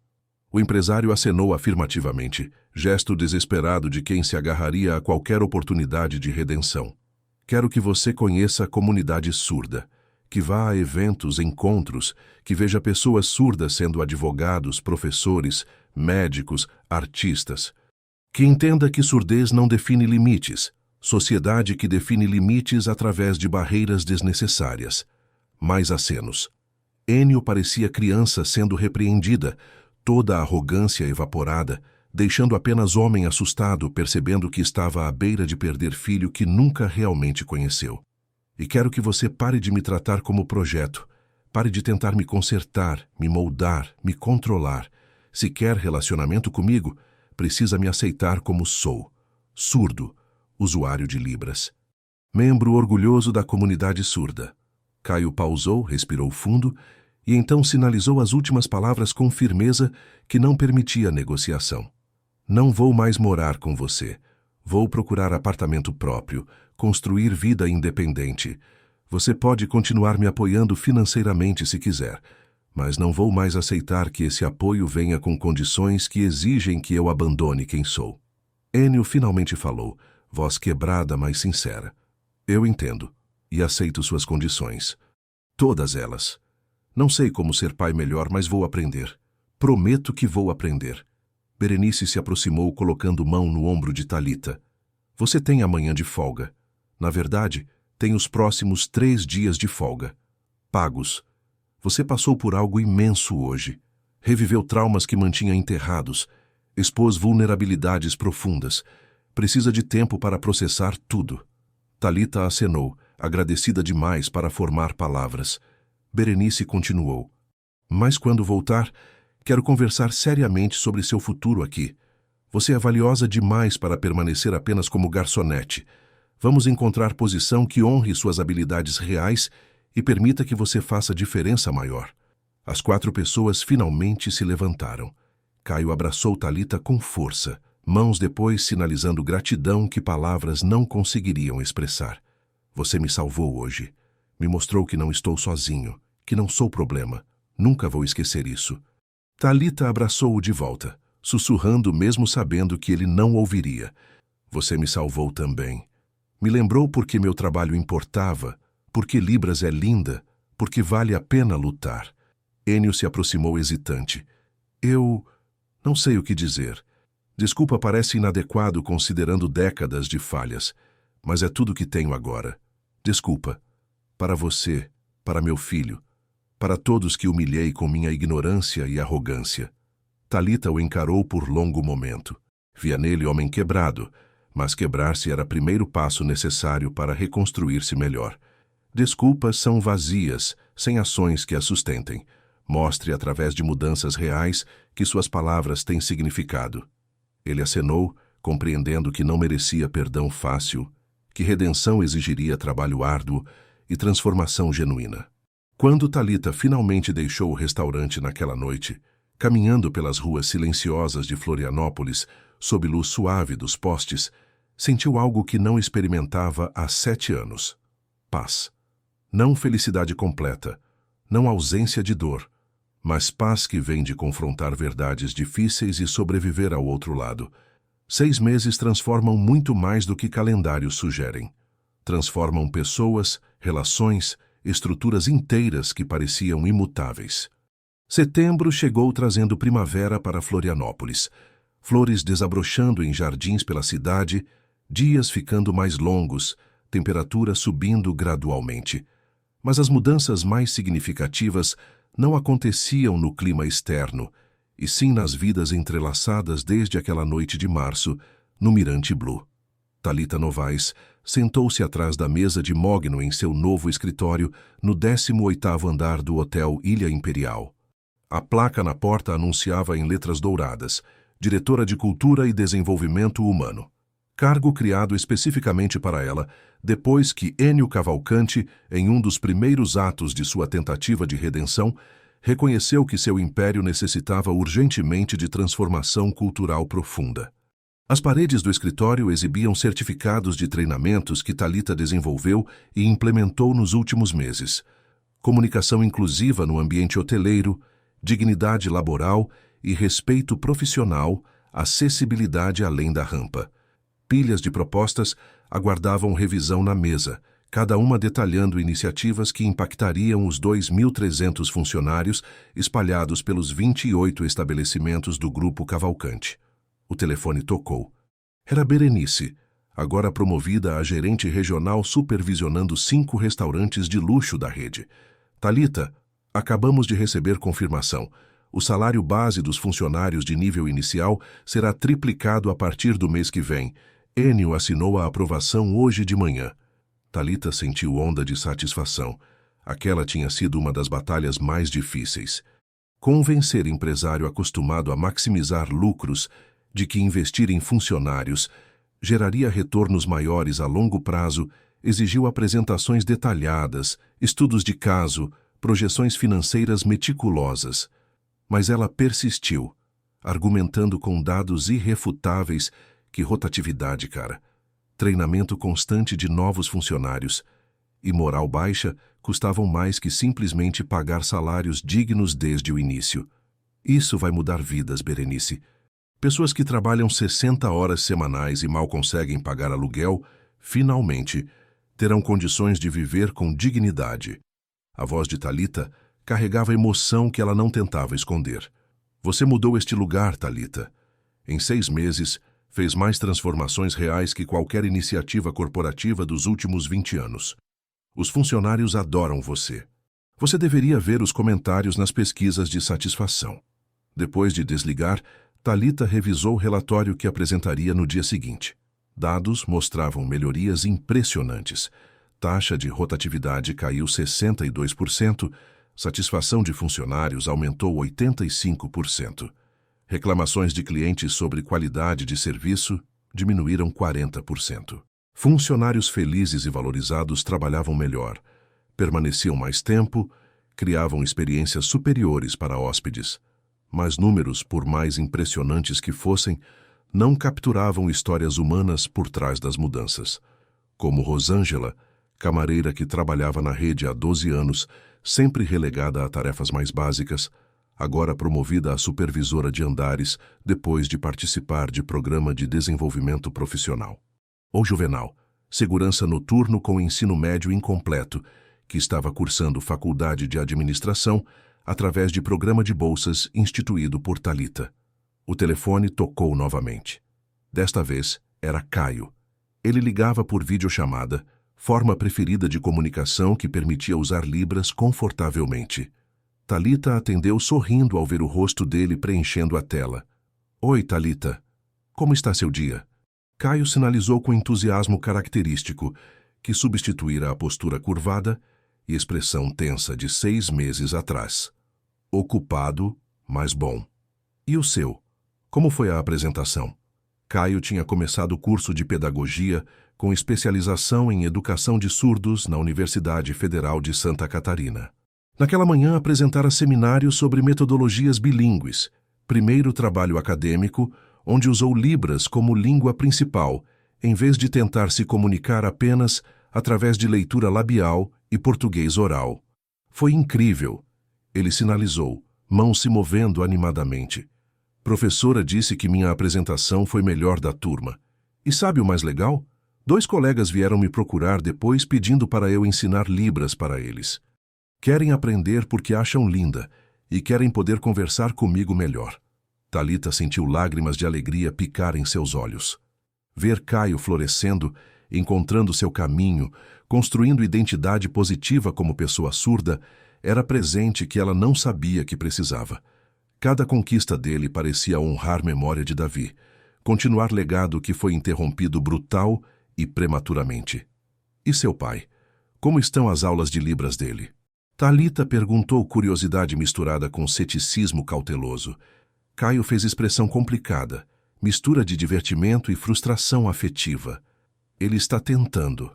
O empresário acenou afirmativamente, gesto desesperado de quem se agarraria a qualquer oportunidade de redenção. Quero que você conheça a comunidade surda, que vá a eventos, encontros, que veja pessoas surdas sendo advogados, professores, médicos, artistas. Que entenda que surdez não define limites, sociedade que define limites através de barreiras desnecessárias. Mais acenos. Enio parecia criança sendo repreendida, toda a arrogância evaporada, deixando apenas homem assustado, percebendo que estava à beira de perder filho que nunca realmente conheceu. E quero que você pare de me tratar como projeto, pare de tentar me consertar, me moldar, me controlar. Se quer relacionamento comigo, precisa me aceitar como sou, surdo, usuário de Libras. Membro orgulhoso da comunidade surda. Caio pausou, respirou fundo e então sinalizou as últimas palavras com firmeza que não permitia negociação. Não vou mais morar com você. Vou procurar apartamento próprio, construir vida independente. Você pode continuar me apoiando financeiramente se quiser, mas não vou mais aceitar que esse apoio venha com condições que exigem que eu abandone quem sou. Ennio finalmente falou, voz quebrada, mas sincera. Eu entendo e aceito suas condições. Todas elas. Não sei como ser pai melhor, mas vou aprender. Prometo que vou aprender. Berenice se aproximou, colocando mão no ombro de Thalita. Você tem amanhã de folga. Na verdade, tem os próximos 3 dias de folga. Pagos. Você passou por algo imenso hoje. Reviveu traumas que mantinha enterrados. Expôs vulnerabilidades profundas. Precisa de tempo para processar tudo. Thalita acenou, agradecida demais para formar palavras. Berenice continuou. Mas quando voltar, quero conversar seriamente sobre seu futuro aqui. Você é valiosa demais para permanecer apenas como garçonete. Vamos encontrar posição que honre suas habilidades reais e permita que você faça diferença maior. As 4 pessoas finalmente se levantaram. Caio abraçou Thalita com força, mãos depois sinalizando gratidão que palavras não conseguiriam expressar. Você me salvou hoje. Me mostrou que não estou sozinho, que não sou problema. Nunca vou esquecer isso. Thalita abraçou-o de volta, sussurrando mesmo sabendo que ele não ouviria. Você me salvou também. Me lembrou porque meu trabalho importava, porque Libras é linda, porque vale a pena lutar. Ennio se aproximou hesitante. Eu não sei o que dizer. Desculpa parece inadequado considerando décadas de falhas, mas é tudo que tenho agora. Desculpa. Para você, para meu filho, para todos que humilhei com minha ignorância e arrogância. Thalita o encarou por longo momento. Via nele homem quebrado, mas quebrar-se era o primeiro passo necessário para reconstruir-se melhor. Desculpas são vazias, sem ações que as sustentem. Mostre através de mudanças reais que suas palavras têm significado. Ele acenou, compreendendo que não merecia perdão fácil, que redenção exigiria trabalho árduo e transformação genuína. Quando Thalita finalmente deixou o restaurante naquela noite, caminhando pelas ruas silenciosas de Florianópolis, sob luz suave dos postes, sentiu algo que não experimentava há 7 anos. Paz. Não felicidade completa, não ausência de dor, mas paz que vem de confrontar verdades difíceis e sobreviver ao outro lado. 6 meses transformam muito mais do que calendários sugerem. Transformam pessoas, relações, estruturas inteiras que pareciam imutáveis. Setembro chegou trazendo primavera para Florianópolis. Flores desabrochando em jardins pela cidade, dias ficando mais longos, temperatura subindo gradualmente. Mas as mudanças mais significativas não aconteciam no clima externo, e sim nas vidas entrelaçadas desde aquela noite de março, no Mirante Blue. Thalita Novaes sentou-se atrás da mesa de mogno em seu novo escritório no 18º andar do Hotel Ilha Imperial. A placa na porta anunciava em letras douradas, Diretora de Cultura e Desenvolvimento Humano. Cargo criado especificamente para ela, depois que Ennio Cavalcanti, em um dos primeiros atos de sua tentativa de redenção, reconheceu que seu império necessitava urgentemente de transformação cultural profunda. As paredes do escritório exibiam certificados de treinamentos que Thalita desenvolveu e implementou nos últimos meses. Comunicação inclusiva no ambiente hoteleiro, dignidade laboral e respeito profissional, acessibilidade além da rampa. Pilhas de propostas aguardavam revisão na mesa, cada uma detalhando iniciativas que impactariam os 2.300 funcionários espalhados pelos 28 estabelecimentos do Grupo Cavalcanti. O telefone tocou. Era Berenice, agora promovida a gerente regional supervisionando 5 restaurantes de luxo da rede. Thalita, acabamos de receber confirmação. O salário base dos funcionários de nível inicial será triplicado a partir do mês que vem. Enio assinou a aprovação hoje de manhã. Thalita sentiu onda de satisfação. Aquela tinha sido uma das batalhas mais difíceis. Convencer empresário acostumado a maximizar lucros de que investir em funcionários geraria retornos maiores a longo prazo exigiu apresentações detalhadas, estudos de caso, projeções financeiras meticulosas. Mas ela persistiu, argumentando com dados irrefutáveis que rotatividade, cara, treinamento constante de novos funcionários e moral baixa custavam mais que simplesmente pagar salários dignos desde o início. Isso vai mudar vidas, Berenice. Pessoas que trabalham 60 horas semanais e mal conseguem pagar aluguel, finalmente, terão condições de viver com dignidade. A voz de Thalita carregava emoção que ela não tentava esconder. Você mudou este lugar, Thalita. Em 6 meses, fez mais transformações reais que qualquer iniciativa corporativa dos últimos 20 anos. Os funcionários adoram você. Você deveria ver os comentários nas pesquisas de satisfação. Depois de desligar, Thalita revisou o relatório que apresentaria no dia seguinte. Dados mostravam melhorias impressionantes. Taxa de rotatividade caiu 62%, satisfação de funcionários aumentou 85%. Reclamações de clientes sobre qualidade de serviço diminuíram 40%. Funcionários felizes e valorizados trabalhavam melhor, permaneciam mais tempo, criavam experiências superiores para hóspedes. Mas números, por mais impressionantes que fossem, não capturavam histórias humanas por trás das mudanças. Como Rosângela, camareira que trabalhava na rede há 12 anos, sempre relegada a tarefas mais básicas, agora promovida a supervisora de andares depois de participar de programa de desenvolvimento profissional. Ou Juvenal, segurança noturno com ensino médio incompleto, que estava cursando faculdade de administração através de programa de bolsas instituído por Thalita. O telefone tocou novamente. Desta vez, era Caio. Ele ligava por videochamada, forma preferida de comunicação que permitia usar libras confortavelmente. Thalita atendeu sorrindo ao ver o rosto dele preenchendo a tela. Oi, Thalita. Como está seu dia? Caio sinalizou com entusiasmo característico, que substituíra a postura curvada e expressão tensa de 6 meses atrás. Ocupado, mas bom. E o seu? Como foi a apresentação? Caio tinha começado o curso de pedagogia com especialização em educação de surdos na Universidade Federal de Santa Catarina. Naquela manhã apresentara seminário sobre metodologias bilíngues, primeiro trabalho acadêmico, onde usou Libras como língua principal, em vez de tentar se comunicar apenas através de leitura labial e português oral. Foi incrível. Ele sinalizou, mãos se movendo animadamente. Professora disse que minha apresentação foi melhor da turma. E sabe o mais legal? 2 colegas vieram me procurar depois pedindo para eu ensinar Libras para eles. Querem aprender porque acham linda e querem poder conversar comigo melhor. Thalita sentiu lágrimas de alegria picar em seus olhos. Ver Caio florescendo, encontrando seu caminho, construindo identidade positiva como pessoa surda, era presente que ela não sabia que precisava. Cada conquista dele parecia honrar memória de Davi, continuar legado que foi interrompido brutal e prematuramente. E seu pai? Como estão as aulas de Libras dele? Thalita perguntou, curiosidade misturada com ceticismo cauteloso. Caio fez expressão complicada, mistura de divertimento e frustração afetiva. Ele está tentando.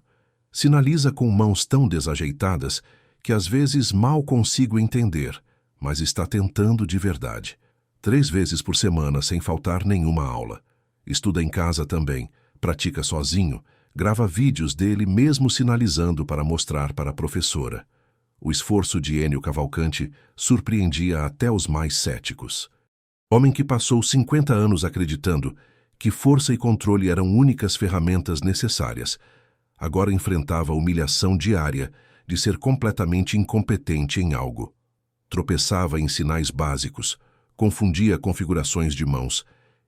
Sinaliza com mãos tão desajeitadas que às vezes mal consigo entender, mas está tentando de verdade. 3 vezes por semana sem faltar nenhuma aula. Estuda em casa também, pratica sozinho, grava vídeos dele mesmo sinalizando para mostrar para a professora. O esforço de Enio Cavalcante surpreendia até os mais céticos. Homem que passou 50 anos acreditando que força e controle eram únicas ferramentas necessárias, agora enfrentava a humilhação diária de ser completamente incompetente em algo. Tropeçava em sinais básicos, confundia configurações de mãos,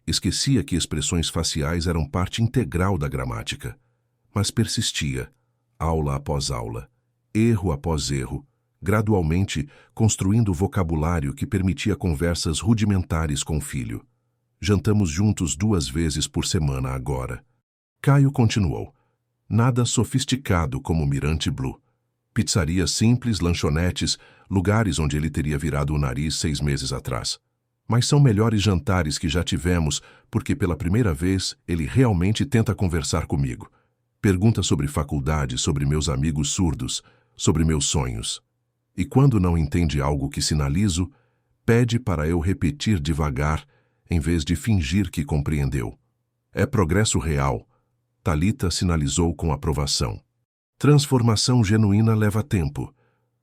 esquecia que expressões faciais eram parte integral da gramática. Mas persistia, aula após aula, erro após erro, gradualmente construindo vocabulário que permitia conversas rudimentares com o filho. Jantamos juntos 2 vezes por semana agora. Caio continuou. Nada sofisticado como Mirante Blue. Pizzarias simples, lanchonetes, lugares onde ele teria virado o nariz 6 meses atrás. Mas são melhores jantares que já tivemos, porque pela primeira vez ele realmente tenta conversar comigo. Pergunta sobre faculdade, sobre meus amigos surdos, sobre meus sonhos. E quando não entende algo que sinalizo, pede para eu repetir devagar, em vez de fingir que compreendeu. É progresso real. Thalita sinalizou com aprovação. Transformação genuína leva tempo.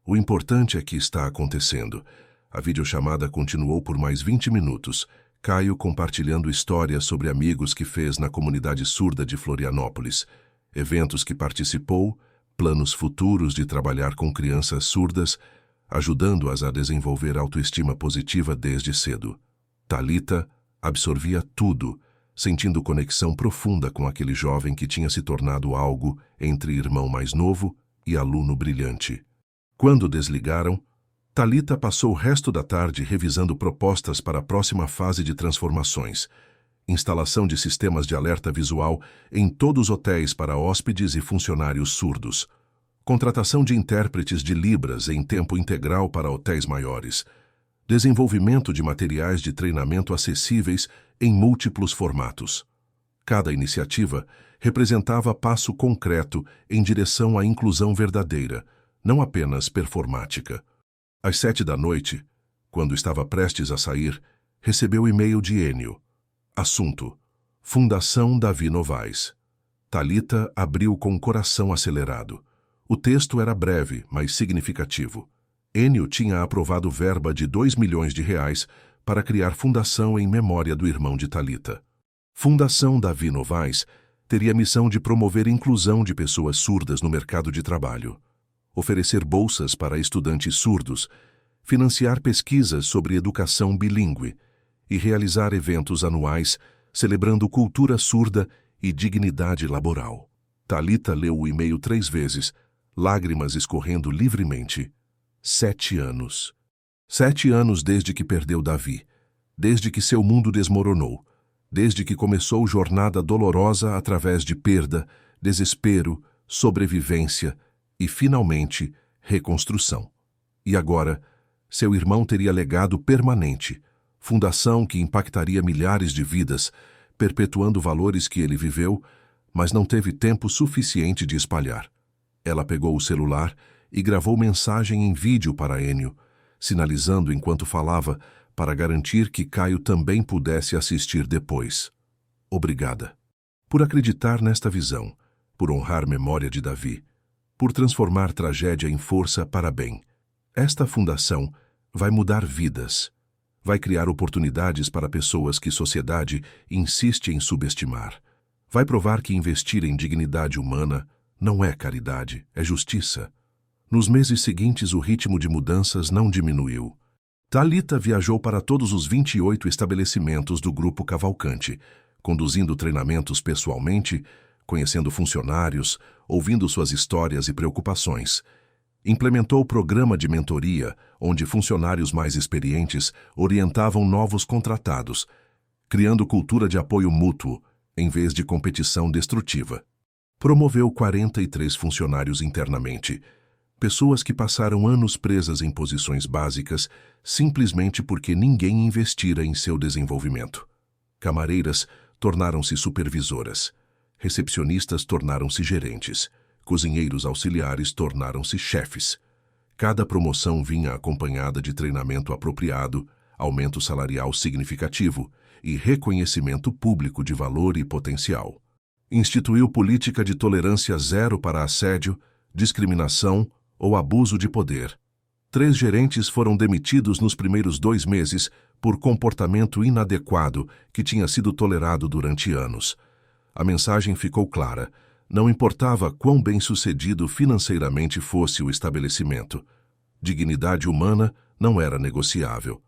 O importante é que está acontecendo. A videochamada continuou por mais 20 minutos, Caio compartilhando histórias sobre amigos que fez na comunidade surda de Florianópolis, eventos que participou, planos futuros de trabalhar com crianças surdas, ajudando-as a desenvolver autoestima positiva desde cedo. Thalita absorvia tudo, sentindo conexão profunda com aquele jovem que tinha se tornado algo entre irmão mais novo e aluno brilhante. Quando desligaram, Thalita passou o resto da tarde revisando propostas para a próxima fase de transformações, instalação de sistemas de alerta visual em todos os hotéis para hóspedes e funcionários surdos, contratação de intérpretes de Libras em tempo integral para hotéis maiores, desenvolvimento de materiais de treinamento acessíveis em múltiplos formatos. Cada iniciativa representava passo concreto em direção à inclusão verdadeira, não apenas performática. Às 7 da noite, quando estava prestes a sair, recebeu e-mail de Enio. Assunto: Fundação Davi Novaes. Thalita abriu com o coração acelerado. O texto era breve, mas significativo. Enio tinha aprovado verba de R$2 milhões para criar fundação em memória do irmão de Thalita. Fundação Davi Novaes teria a missão de promover inclusão de pessoas surdas no mercado de trabalho, oferecer bolsas para estudantes surdos, financiar pesquisas sobre educação bilíngue e realizar eventos anuais celebrando cultura surda e dignidade laboral. Thalita leu o e-mail 3 vezes, lágrimas escorrendo livremente. 7 anos. 7 anos desde que perdeu Davi, desde que seu mundo desmoronou, desde que começou jornada dolorosa através de perda, desespero, sobrevivência e, finalmente, reconstrução. E agora, seu irmão teria legado permanente, fundação que impactaria milhares de vidas, perpetuando valores que ele viveu, mas não teve tempo suficiente de espalhar. Ela pegou o celular e gravou mensagem em vídeo para Enio, sinalizando enquanto falava para garantir que Caio também pudesse assistir depois. Obrigada. Por acreditar nesta visão, por honrar memória de Davi, por transformar tragédia em força para bem. Esta fundação vai mudar vidas. Vai criar oportunidades para pessoas que sociedade insiste em subestimar. Vai provar que investir em dignidade humana não é caridade, é justiça. Nos meses seguintes, o ritmo de mudanças não diminuiu. Thalita viajou para todos os 28 estabelecimentos do Grupo Cavalcante, conduzindo treinamentos pessoalmente, conhecendo funcionários, ouvindo suas histórias e preocupações. Implementou o programa de mentoria, onde funcionários mais experientes orientavam novos contratados, criando cultura de apoio mútuo, em vez de competição destrutiva. Promoveu 43 funcionários internamente, pessoas que passaram anos presas em posições básicas simplesmente porque ninguém investira em seu desenvolvimento. Camareiras tornaram-se supervisoras, recepcionistas tornaram-se gerentes, cozinheiros auxiliares tornaram-se chefes. Cada promoção vinha acompanhada de treinamento apropriado, aumento salarial significativo e reconhecimento público de valor e potencial. Instituiu política de tolerância zero para assédio, discriminação ou abuso de poder. 3 gerentes foram demitidos nos primeiros 2 meses por comportamento inadequado que tinha sido tolerado durante anos. A mensagem ficou clara. Não importava quão bem-sucedido financeiramente fosse o estabelecimento. Dignidade humana não era negociável.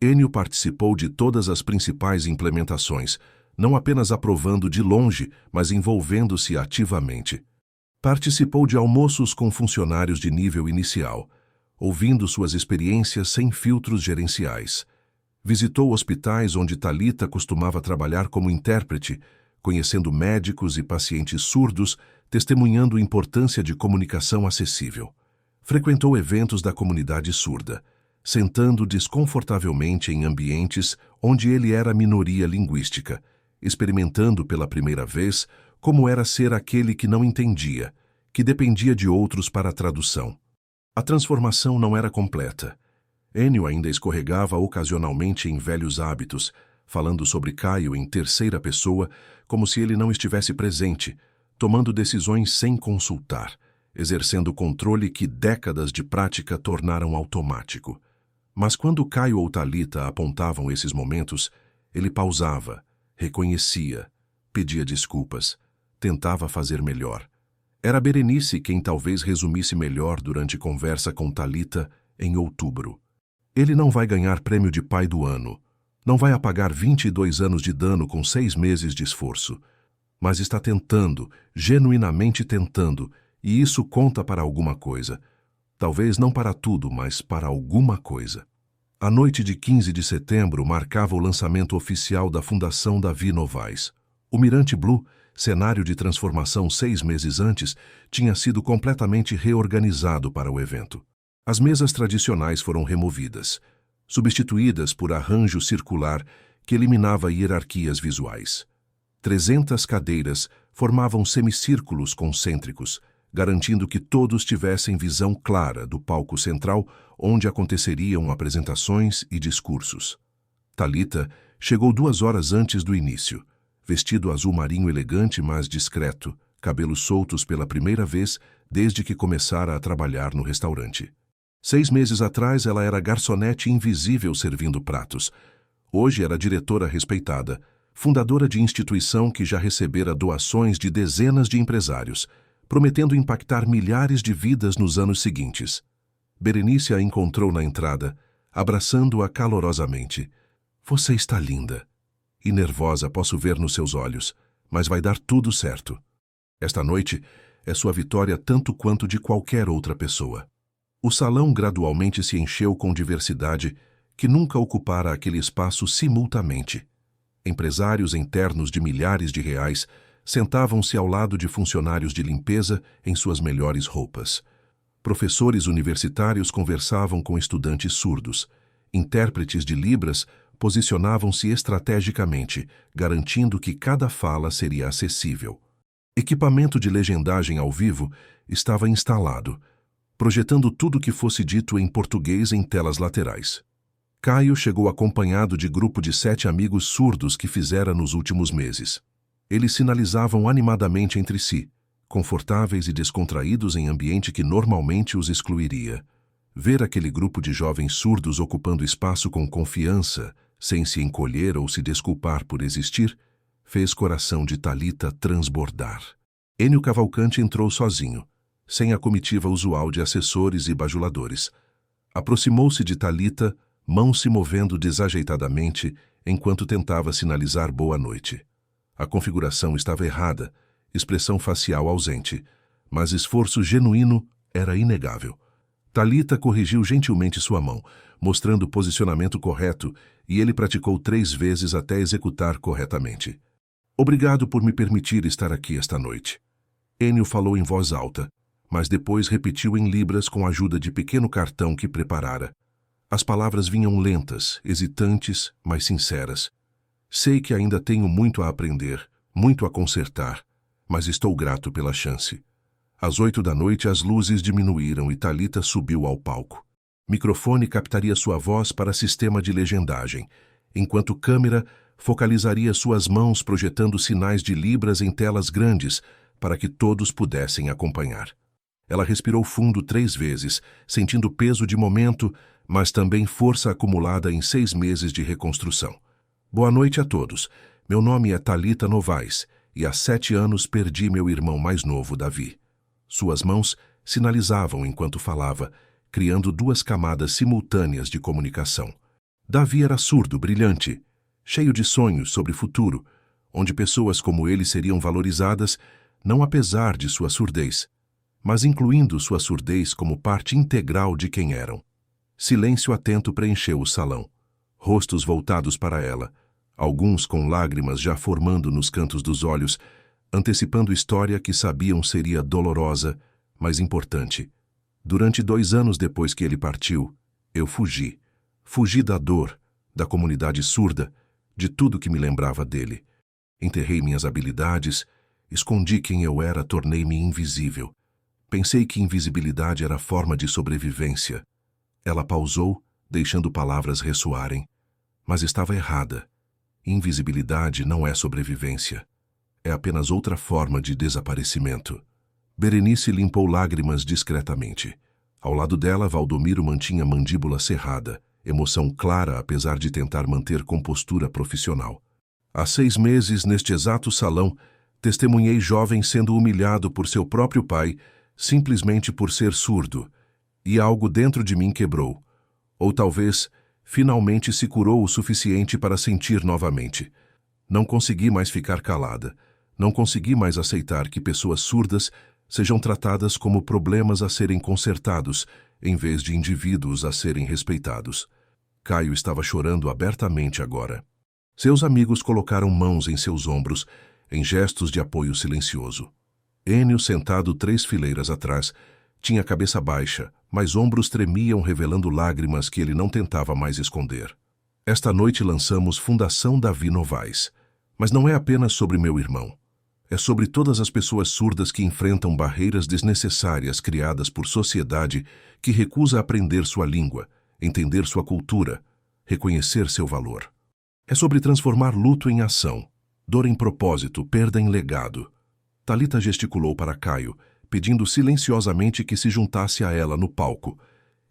Enio participou de todas as principais implementações, não apenas aprovando de longe, mas envolvendo-se ativamente. Participou de almoços com funcionários de nível inicial, ouvindo suas experiências sem filtros gerenciais. Visitou hospitais onde Thalita costumava trabalhar como intérprete, conhecendo médicos e pacientes surdos, testemunhando a importância de comunicação acessível. Frequentou eventos da comunidade surda, sentando desconfortavelmente em ambientes onde ele era minoria linguística, experimentando pela primeira vez como era ser aquele que não entendia, que dependia de outros para a tradução. A transformação não era completa. Ennio ainda escorregava ocasionalmente em velhos hábitos, falando sobre Caio em terceira pessoa, como se ele não estivesse presente, tomando decisões sem consultar, exercendo o controle que décadas de prática tornaram automático. Mas quando Caio ou Thalita apontavam esses momentos, ele pausava, reconhecia, pedia desculpas, tentava fazer melhor. Era Berenice quem talvez resumisse melhor durante conversa com Thalita em outubro. Ele não vai ganhar prêmio de pai do ano, não vai apagar 22 anos de dano com 6 meses de esforço, mas está tentando, genuinamente tentando, e isso conta para alguma coisa. Talvez não para tudo, mas para alguma coisa. A noite de 15 de setembro marcava o lançamento oficial da Fundação Davi Novaes. O Mirante Blue, cenário de transformação 6 meses antes, tinha sido completamente reorganizado para o evento. As mesas tradicionais foram removidas, substituídas por arranjo circular que eliminava hierarquias visuais. 300 cadeiras formavam semicírculos concêntricos, garantindo que todos tivessem visão clara do palco central onde aconteceriam apresentações e discursos. Thalita chegou 2 horas antes do início, vestido azul marinho elegante, mas discreto, cabelos soltos pela primeira vez desde que começara a trabalhar no restaurante. 6 meses atrás ela era garçonete invisível servindo pratos. Hoje era diretora respeitada, fundadora de instituição que já recebera doações de dezenas de empresários, prometendo impactar milhares de vidas nos anos seguintes. Berenice a encontrou na entrada, abraçando-a calorosamente. Você está linda. E nervosa posso ver nos seus olhos, mas vai dar tudo certo. Esta noite é sua vitória tanto quanto de qualquer outra pessoa. O salão gradualmente se encheu com diversidade que nunca ocupara aquele espaço simultaneamente. Empresários internos de milhares de reais sentavam-se ao lado de funcionários de limpeza em suas melhores roupas. Professores universitários conversavam com estudantes surdos. Intérpretes de Libras posicionavam-se estrategicamente, garantindo que cada fala seria acessível. Equipamento de legendagem ao vivo estava instalado, projetando tudo que fosse dito em português em telas laterais. Caio chegou acompanhado de grupo de 7 amigos surdos que fizera nos últimos meses. Eles sinalizavam animadamente entre si, confortáveis e descontraídos em ambiente que normalmente os excluiria. Ver aquele grupo de jovens surdos ocupando espaço com confiança, sem se encolher ou se desculpar por existir, fez coração de Thalita transbordar. Ennio Cavalcante entrou sozinho, sem a comitiva usual de assessores e bajuladores. Aproximou-se de Thalita, mãos se movendo desajeitadamente enquanto tentava sinalizar boa noite. A configuração estava errada, expressão facial ausente, mas esforço genuíno era inegável. Thalita corrigiu gentilmente sua mão, mostrando o posicionamento correto, e ele praticou 3 vezes até executar corretamente. Obrigado por me permitir estar aqui esta noite. Ennio falou em voz alta, mas depois repetiu em libras com a ajuda de pequeno cartão que preparara. As palavras vinham lentas, hesitantes, mas sinceras. Sei que ainda tenho muito a aprender, muito a consertar, mas estou grato pela chance. Às 8 da noite as luzes diminuíram e Thalita subiu ao palco. Microfone captaria sua voz para sistema de legendagem, enquanto câmera focalizaria suas mãos projetando sinais de libras em telas grandes para que todos pudessem acompanhar. Ela respirou fundo 3 vezes, sentindo peso de momento, mas também força acumulada em 6 meses de reconstrução. Boa noite a todos. Meu nome é Thalita Novaes e há 7 anos perdi meu irmão mais novo, Davi. Suas mãos sinalizavam enquanto falava, criando 2 camadas simultâneas de comunicação. Davi era surdo, brilhante, cheio de sonhos sobre o futuro, onde pessoas como ele seriam valorizadas, não apesar de sua surdez, mas incluindo sua surdez como parte integral de quem eram. Silêncio atento preencheu o salão. Rostos voltados para ela, alguns com lágrimas já formando nos cantos dos olhos, antecipando história que sabiam seria dolorosa, mas importante. Durante 2 anos depois que ele partiu, eu fugi. Fugi da dor, da comunidade surda, de tudo que me lembrava dele. Enterrei minhas habilidades, escondi quem eu era, tornei-me invisível. Pensei que invisibilidade era forma de sobrevivência. Ela pausou, deixando palavras ressoarem. Mas estava errada. Invisibilidade não é sobrevivência. É apenas outra forma de desaparecimento. Berenice limpou lágrimas discretamente. Ao lado dela, Valdomiro mantinha mandíbula cerrada, emoção clara apesar de tentar manter compostura profissional. Há 6 meses, neste exato salão, testemunhei jovem sendo humilhado por seu próprio pai, simplesmente por ser surdo, e algo dentro de mim quebrou. Ou talvez, finalmente se curou o suficiente para sentir novamente. Não consegui mais ficar calada. Não consegui mais aceitar que pessoas surdas sejam tratadas como problemas a serem consertados, em vez de indivíduos a serem respeitados. Caio estava chorando abertamente agora. Seus amigos colocaram mãos em seus ombros, em gestos de apoio silencioso. Ênio, sentado 3 fileiras atrás, tinha a cabeça baixa, mas ombros tremiam revelando lágrimas que ele não tentava mais esconder. Esta noite lançamos Fundação Davi Novaes. Mas não é apenas sobre meu irmão. É sobre todas as pessoas surdas que enfrentam barreiras desnecessárias criadas por sociedade que recusa aprender sua língua, entender sua cultura, reconhecer seu valor. É sobre transformar luto em ação, dor em propósito, perda em legado. Thalita gesticulou para Caio, pedindo silenciosamente que se juntasse a ela no palco.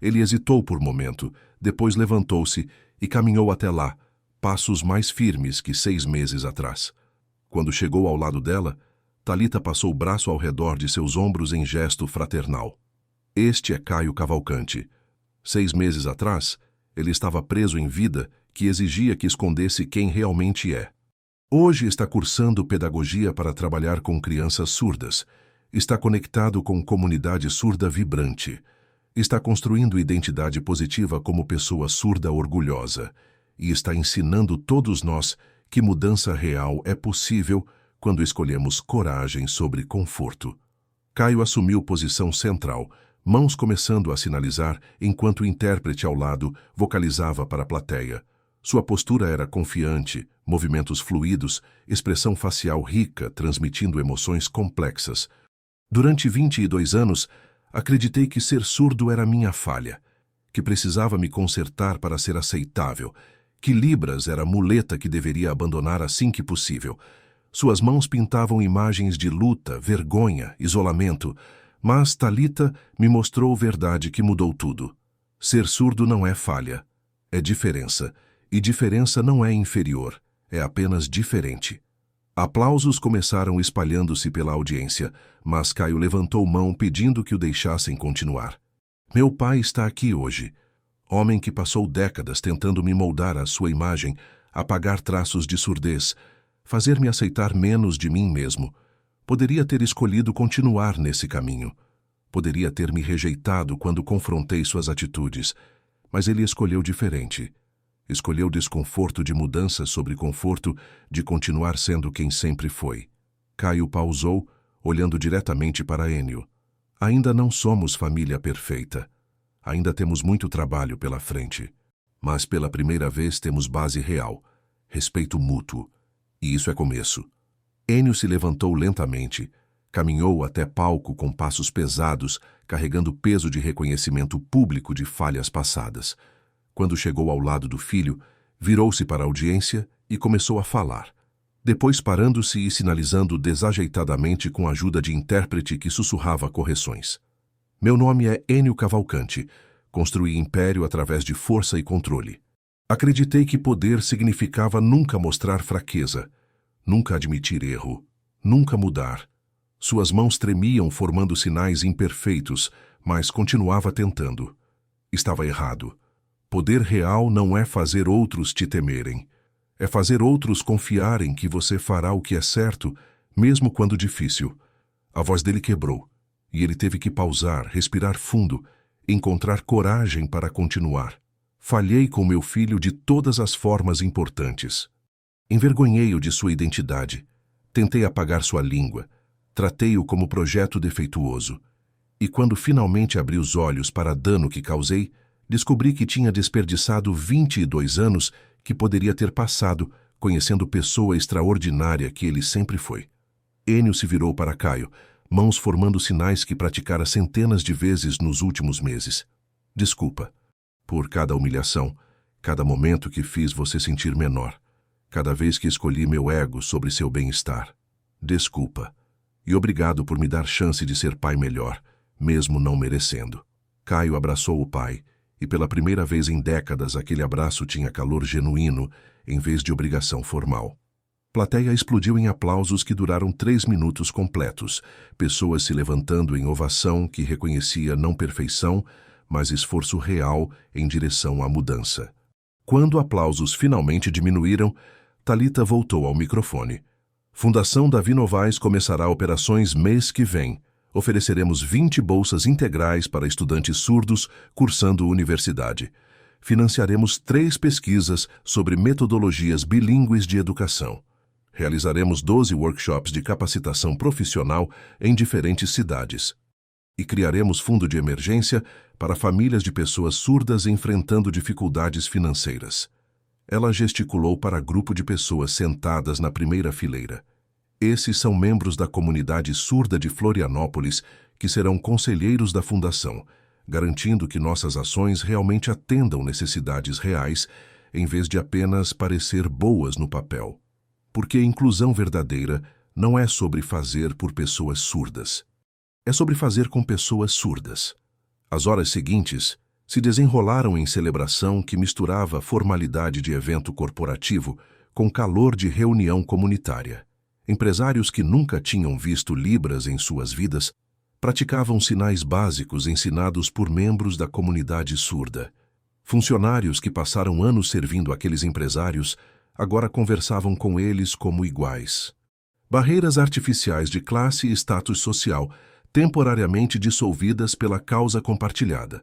Ele hesitou por momento, depois levantou-se e caminhou até lá, passos mais firmes que 6 meses atrás. Quando chegou ao lado dela, Thalita passou o braço ao redor de seus ombros em gesto fraternal. Este é Caio Cavalcante. 6 meses atrás, ele estava preso em vida que exigia que escondesse quem realmente é. Hoje está cursando pedagogia para trabalhar com crianças surdas. Está conectado com comunidade surda vibrante. Está construindo identidade positiva como pessoa surda orgulhosa. E está ensinando todos nós que mudança real é possível quando escolhemos coragem sobre conforto. Caio assumiu posição central, mãos começando a sinalizar enquanto o intérprete ao lado vocalizava para a plateia. Sua postura era confiante, movimentos fluidos, expressão facial rica, transmitindo emoções complexas. Durante 22 anos, acreditei que ser surdo era minha falha, que precisava me consertar para ser aceitável, que Libras era a muleta que deveria abandonar assim que possível. Suas mãos pintavam imagens de luta, vergonha, isolamento, mas Thalita me mostrou verdade que mudou tudo. Ser surdo não é falha, é diferença, e diferença não é inferior, é apenas diferente. Aplausos começaram espalhando-se pela audiência, mas Caio levantou mão pedindo que o deixassem continuar. Meu pai está aqui hoje. Homem que passou décadas tentando me moldar à sua imagem, apagar traços de surdez, fazer-me aceitar menos de mim mesmo. Poderia ter escolhido continuar nesse caminho. Poderia ter me rejeitado quando confrontei suas atitudes, mas ele escolheu diferente. Escolheu desconforto de mudança sobre conforto de continuar sendo quem sempre foi. Caio pausou, olhando diretamente para Ênio. Ainda não somos família perfeita. Ainda temos muito trabalho pela frente. Mas pela primeira vez temos base real, respeito mútuo. E isso é começo. Ênio se levantou lentamente, caminhou até palco com passos pesados, carregando peso de reconhecimento público de falhas passadas. Quando chegou ao lado do filho, virou-se para a audiência e começou a falar. Depois parando-se e sinalizando desajeitadamente com a ajuda de intérprete que sussurrava correções. Meu nome é Ênio Cavalcante. Construí império através de força e controle. Acreditei que poder significava nunca mostrar fraqueza, nunca admitir erro, nunca mudar. Suas mãos tremiam formando sinais imperfeitos, mas continuava tentando. Estava errado. Poder real não é fazer outros te temerem. É fazer outros confiarem que você fará o que é certo, mesmo quando difícil. A voz dele quebrou, e ele teve que pausar, respirar fundo, encontrar coragem para continuar. Falhei com meu filho de todas as formas importantes. Envergonhei-o de sua identidade. Tentei apagar sua língua. Tratei-o como projeto defeituoso. E quando finalmente abri os olhos para dano que causei, descobri que tinha desperdiçado 22 anos que poderia ter passado conhecendo pessoa extraordinária que ele sempre foi. Ênio se virou para Caio, mãos formando sinais que praticara centenas de vezes nos últimos meses. Desculpa por cada humilhação, cada momento que fiz você sentir menor, cada vez que escolhi meu ego sobre seu bem-estar. Desculpa. E obrigado por me dar chance de ser pai melhor, mesmo não merecendo. Caio abraçou o pai, e pela primeira vez em décadas aquele abraço tinha calor genuíno, em vez de obrigação formal. Plateia explodiu em aplausos que duraram 3 minutos completos, pessoas se levantando em ovação que reconhecia não perfeição, mas esforço real em direção à mudança. Quando aplausos finalmente diminuíram, Thalita voltou ao microfone. Fundação Davi Novaes começará operações mês que vem. Ofereceremos 20 bolsas integrais para estudantes surdos cursando universidade. Financiaremos 3 pesquisas sobre metodologias bilíngues de educação. Realizaremos 12 workshops de capacitação profissional em diferentes cidades. E criaremos fundo de emergência para famílias de pessoas surdas enfrentando dificuldades financeiras. Ela gesticulou para grupo de pessoas sentadas na primeira fileira. Esses são membros da comunidade surda de Florianópolis que serão conselheiros da Fundação, garantindo que nossas ações realmente atendam necessidades reais, em vez de apenas parecer boas no papel. Porque inclusão verdadeira não é sobre fazer por pessoas surdas. É sobre fazer com pessoas surdas. As horas seguintes se desenrolaram em celebração que misturava formalidade de evento corporativo com calor de reunião comunitária. Empresários que nunca tinham visto libras em suas vidas praticavam sinais básicos ensinados por membros da comunidade surda. Funcionários que passaram anos servindo aqueles empresários agora conversavam com eles como iguais. Barreiras artificiais de classe e status social temporariamente dissolvidas pela causa compartilhada.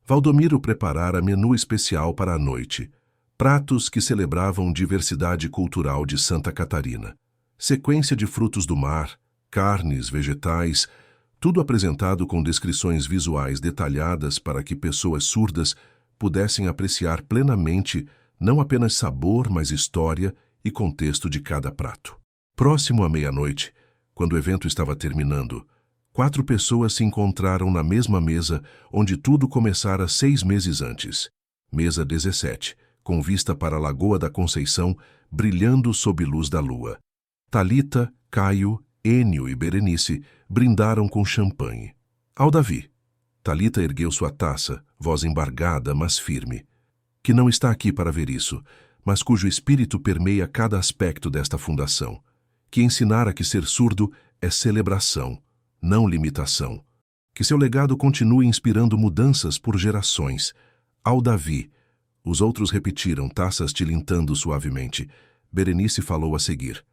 Valdomiro preparara menu especial para a noite, pratos que celebravam diversidade cultural de Santa Catarina. Sequência de frutos do mar, carnes, vegetais, tudo apresentado com descrições visuais detalhadas para que pessoas surdas pudessem apreciar plenamente não apenas sabor, mas história e contexto de cada prato. Próximo à meia-noite, quando o evento estava terminando, 4 pessoas se encontraram na mesma mesa onde tudo começara 6 meses antes. Mesa 17, com vista para a Lagoa da Conceição, brilhando sob luz da lua. Thalita, Caio, Ênio e Berenice brindaram com champanhe. Ao Davi. Thalita ergueu sua taça, voz embargada, mas firme. Que não está aqui para ver isso, mas cujo espírito permeia cada aspecto desta fundação. Que ensinara que ser surdo é celebração, não limitação. Que seu legado continue inspirando mudanças por gerações. Ao Davi. Os outros repetiram, taças tilintando suavemente. Berenice falou a seguir.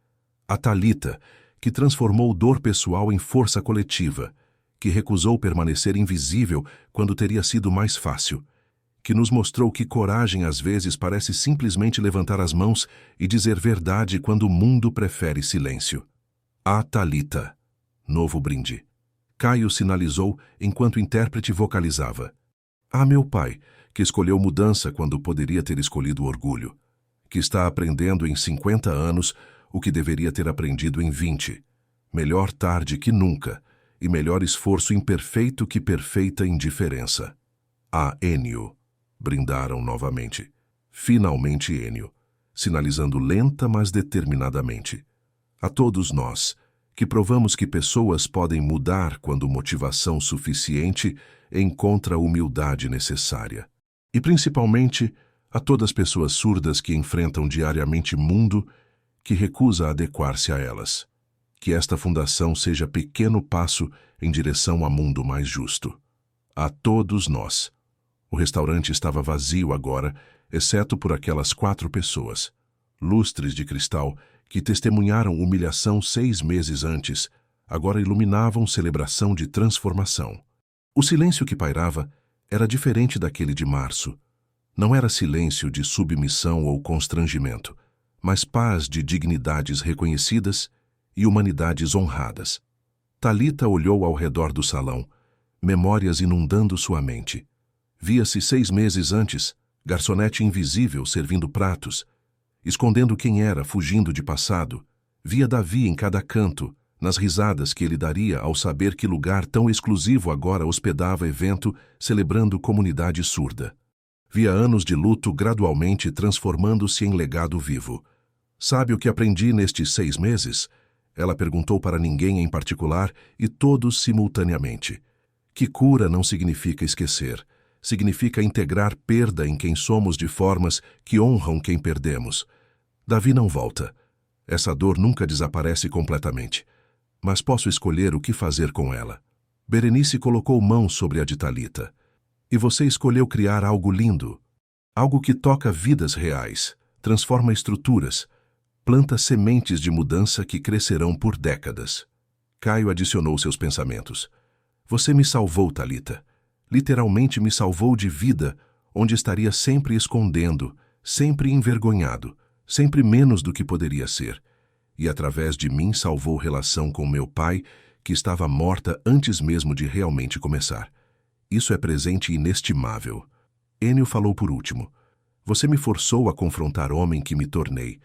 A Thalita, que transformou dor pessoal em força coletiva, que recusou permanecer invisível quando teria sido mais fácil, que nos mostrou que coragem às vezes parece simplesmente levantar as mãos e dizer verdade quando o mundo prefere silêncio. A Thalita. Novo brinde. Caio sinalizou enquanto o intérprete vocalizava. Ah, meu pai, que escolheu mudança quando poderia ter escolhido orgulho, que está aprendendo em 50 anos o que deveria ter aprendido em 20. Melhor tarde que nunca, e melhor esforço imperfeito que perfeita indiferença. A Ênio. Brindaram novamente. Finalmente Ênio, sinalizando lenta mas determinadamente. A todos nós, que provamos que pessoas podem mudar quando motivação suficiente encontra a humildade necessária. E principalmente a todas as pessoas surdas que enfrentam diariamente mundo que recusa adequar-se a elas. Que esta fundação seja pequeno passo em direção a mundo mais justo. A todos nós. O restaurante estava vazio agora, exceto por aquelas 4 pessoas, lustres de cristal, que testemunharam humilhação 6 meses antes, agora iluminavam celebração de transformação. O silêncio que pairava era diferente daquele de março. Não era silêncio de submissão ou constrangimento, mas paz de dignidades reconhecidas e humanidades honradas. Talita olhou ao redor do salão, memórias inundando sua mente. Via-se 6 meses antes, garçonete invisível servindo pratos, escondendo quem era, fugindo de passado. Via Davi em cada canto, nas risadas que ele daria ao saber que lugar tão exclusivo agora hospedava evento celebrando comunidade surda. Via anos de luto gradualmente transformando-se em legado vivo. Sabe o que aprendi nestes 6 meses? Ela perguntou para ninguém em particular e todos simultaneamente. Que cura não significa esquecer. Significa integrar perda em quem somos de formas que honram quem perdemos. Davi não volta. Essa dor nunca desaparece completamente. Mas posso escolher o que fazer com ela. Berenice colocou mão sobre a de Talita. E você escolheu criar algo lindo. Algo que toca vidas reais, transforma estruturas, planta sementes de mudança que crescerão por décadas. Caio adicionou seus pensamentos. Você me salvou, Talita. Literalmente me salvou de vida, onde estaria sempre escondendo, sempre envergonhado, sempre menos do que poderia ser. E através de mim salvou relação com meu pai, que estava morta antes mesmo de realmente começar. Isso é presente inestimável. Ênio falou por último. Você me forçou a confrontar homem que me tornei.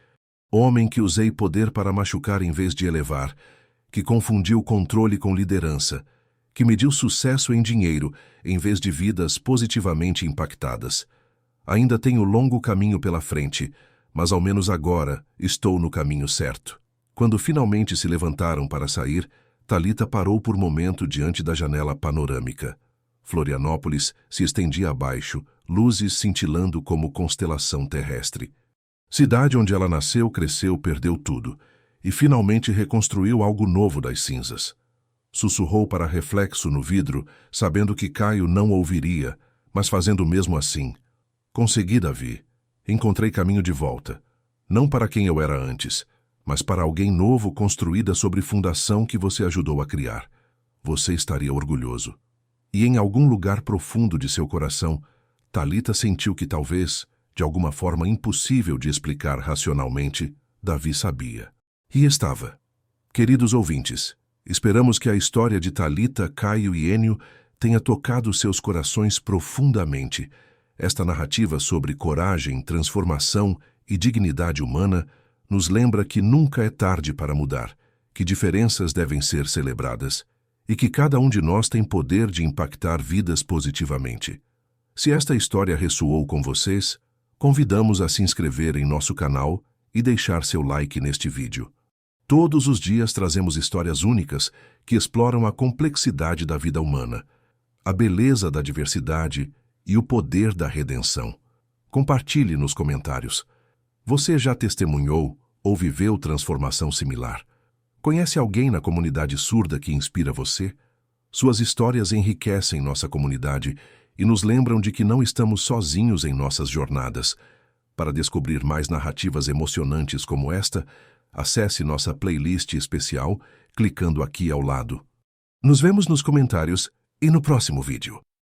Homem que usei poder para machucar em vez de elevar, que confundiu controle com liderança, que mediu sucesso em dinheiro em vez de vidas positivamente impactadas. Ainda tenho longo caminho pela frente, mas ao menos agora estou no caminho certo. Quando finalmente se levantaram para sair, Talita parou por momento diante da janela panorâmica. Florianópolis se estendia abaixo, luzes cintilando como constelação terrestre. Cidade onde ela nasceu, cresceu, perdeu tudo, e finalmente reconstruiu algo novo das cinzas. Sussurrou para reflexo no vidro, sabendo que Caio não ouviria, mas fazendo mesmo assim. Consegui, Davi. Encontrei caminho de volta. Não para quem eu era antes, mas para alguém novo construída sobre fundação que você ajudou a criar. Você estaria orgulhoso. E em algum lugar profundo de seu coração, Talita sentiu que talvez, de alguma forma impossível de explicar racionalmente, Davi sabia. E estava. Queridos ouvintes, esperamos que a história de Talita, Caio e Ênio tenha tocado seus corações profundamente. Esta narrativa sobre coragem, transformação e dignidade humana nos lembra que nunca é tarde para mudar, que diferenças devem ser celebradas e que cada um de nós tem poder de impactar vidas positivamente. Se esta história ressoou com vocês, convidamos a se inscrever em nosso canal e deixar seu like neste vídeo. Todos os dias trazemos histórias únicas que exploram a complexidade da vida humana, a beleza da diversidade e o poder da redenção. Compartilhe nos comentários. Você já testemunhou ou viveu transformação similar? Conhece alguém na comunidade surda que inspira você? Suas histórias enriquecem nossa comunidade e nos lembram de que não estamos sozinhos em nossas jornadas. Para descobrir mais narrativas emocionantes como esta, acesse nossa playlist especial clicando aqui ao lado. Nos vemos nos comentários e no próximo vídeo.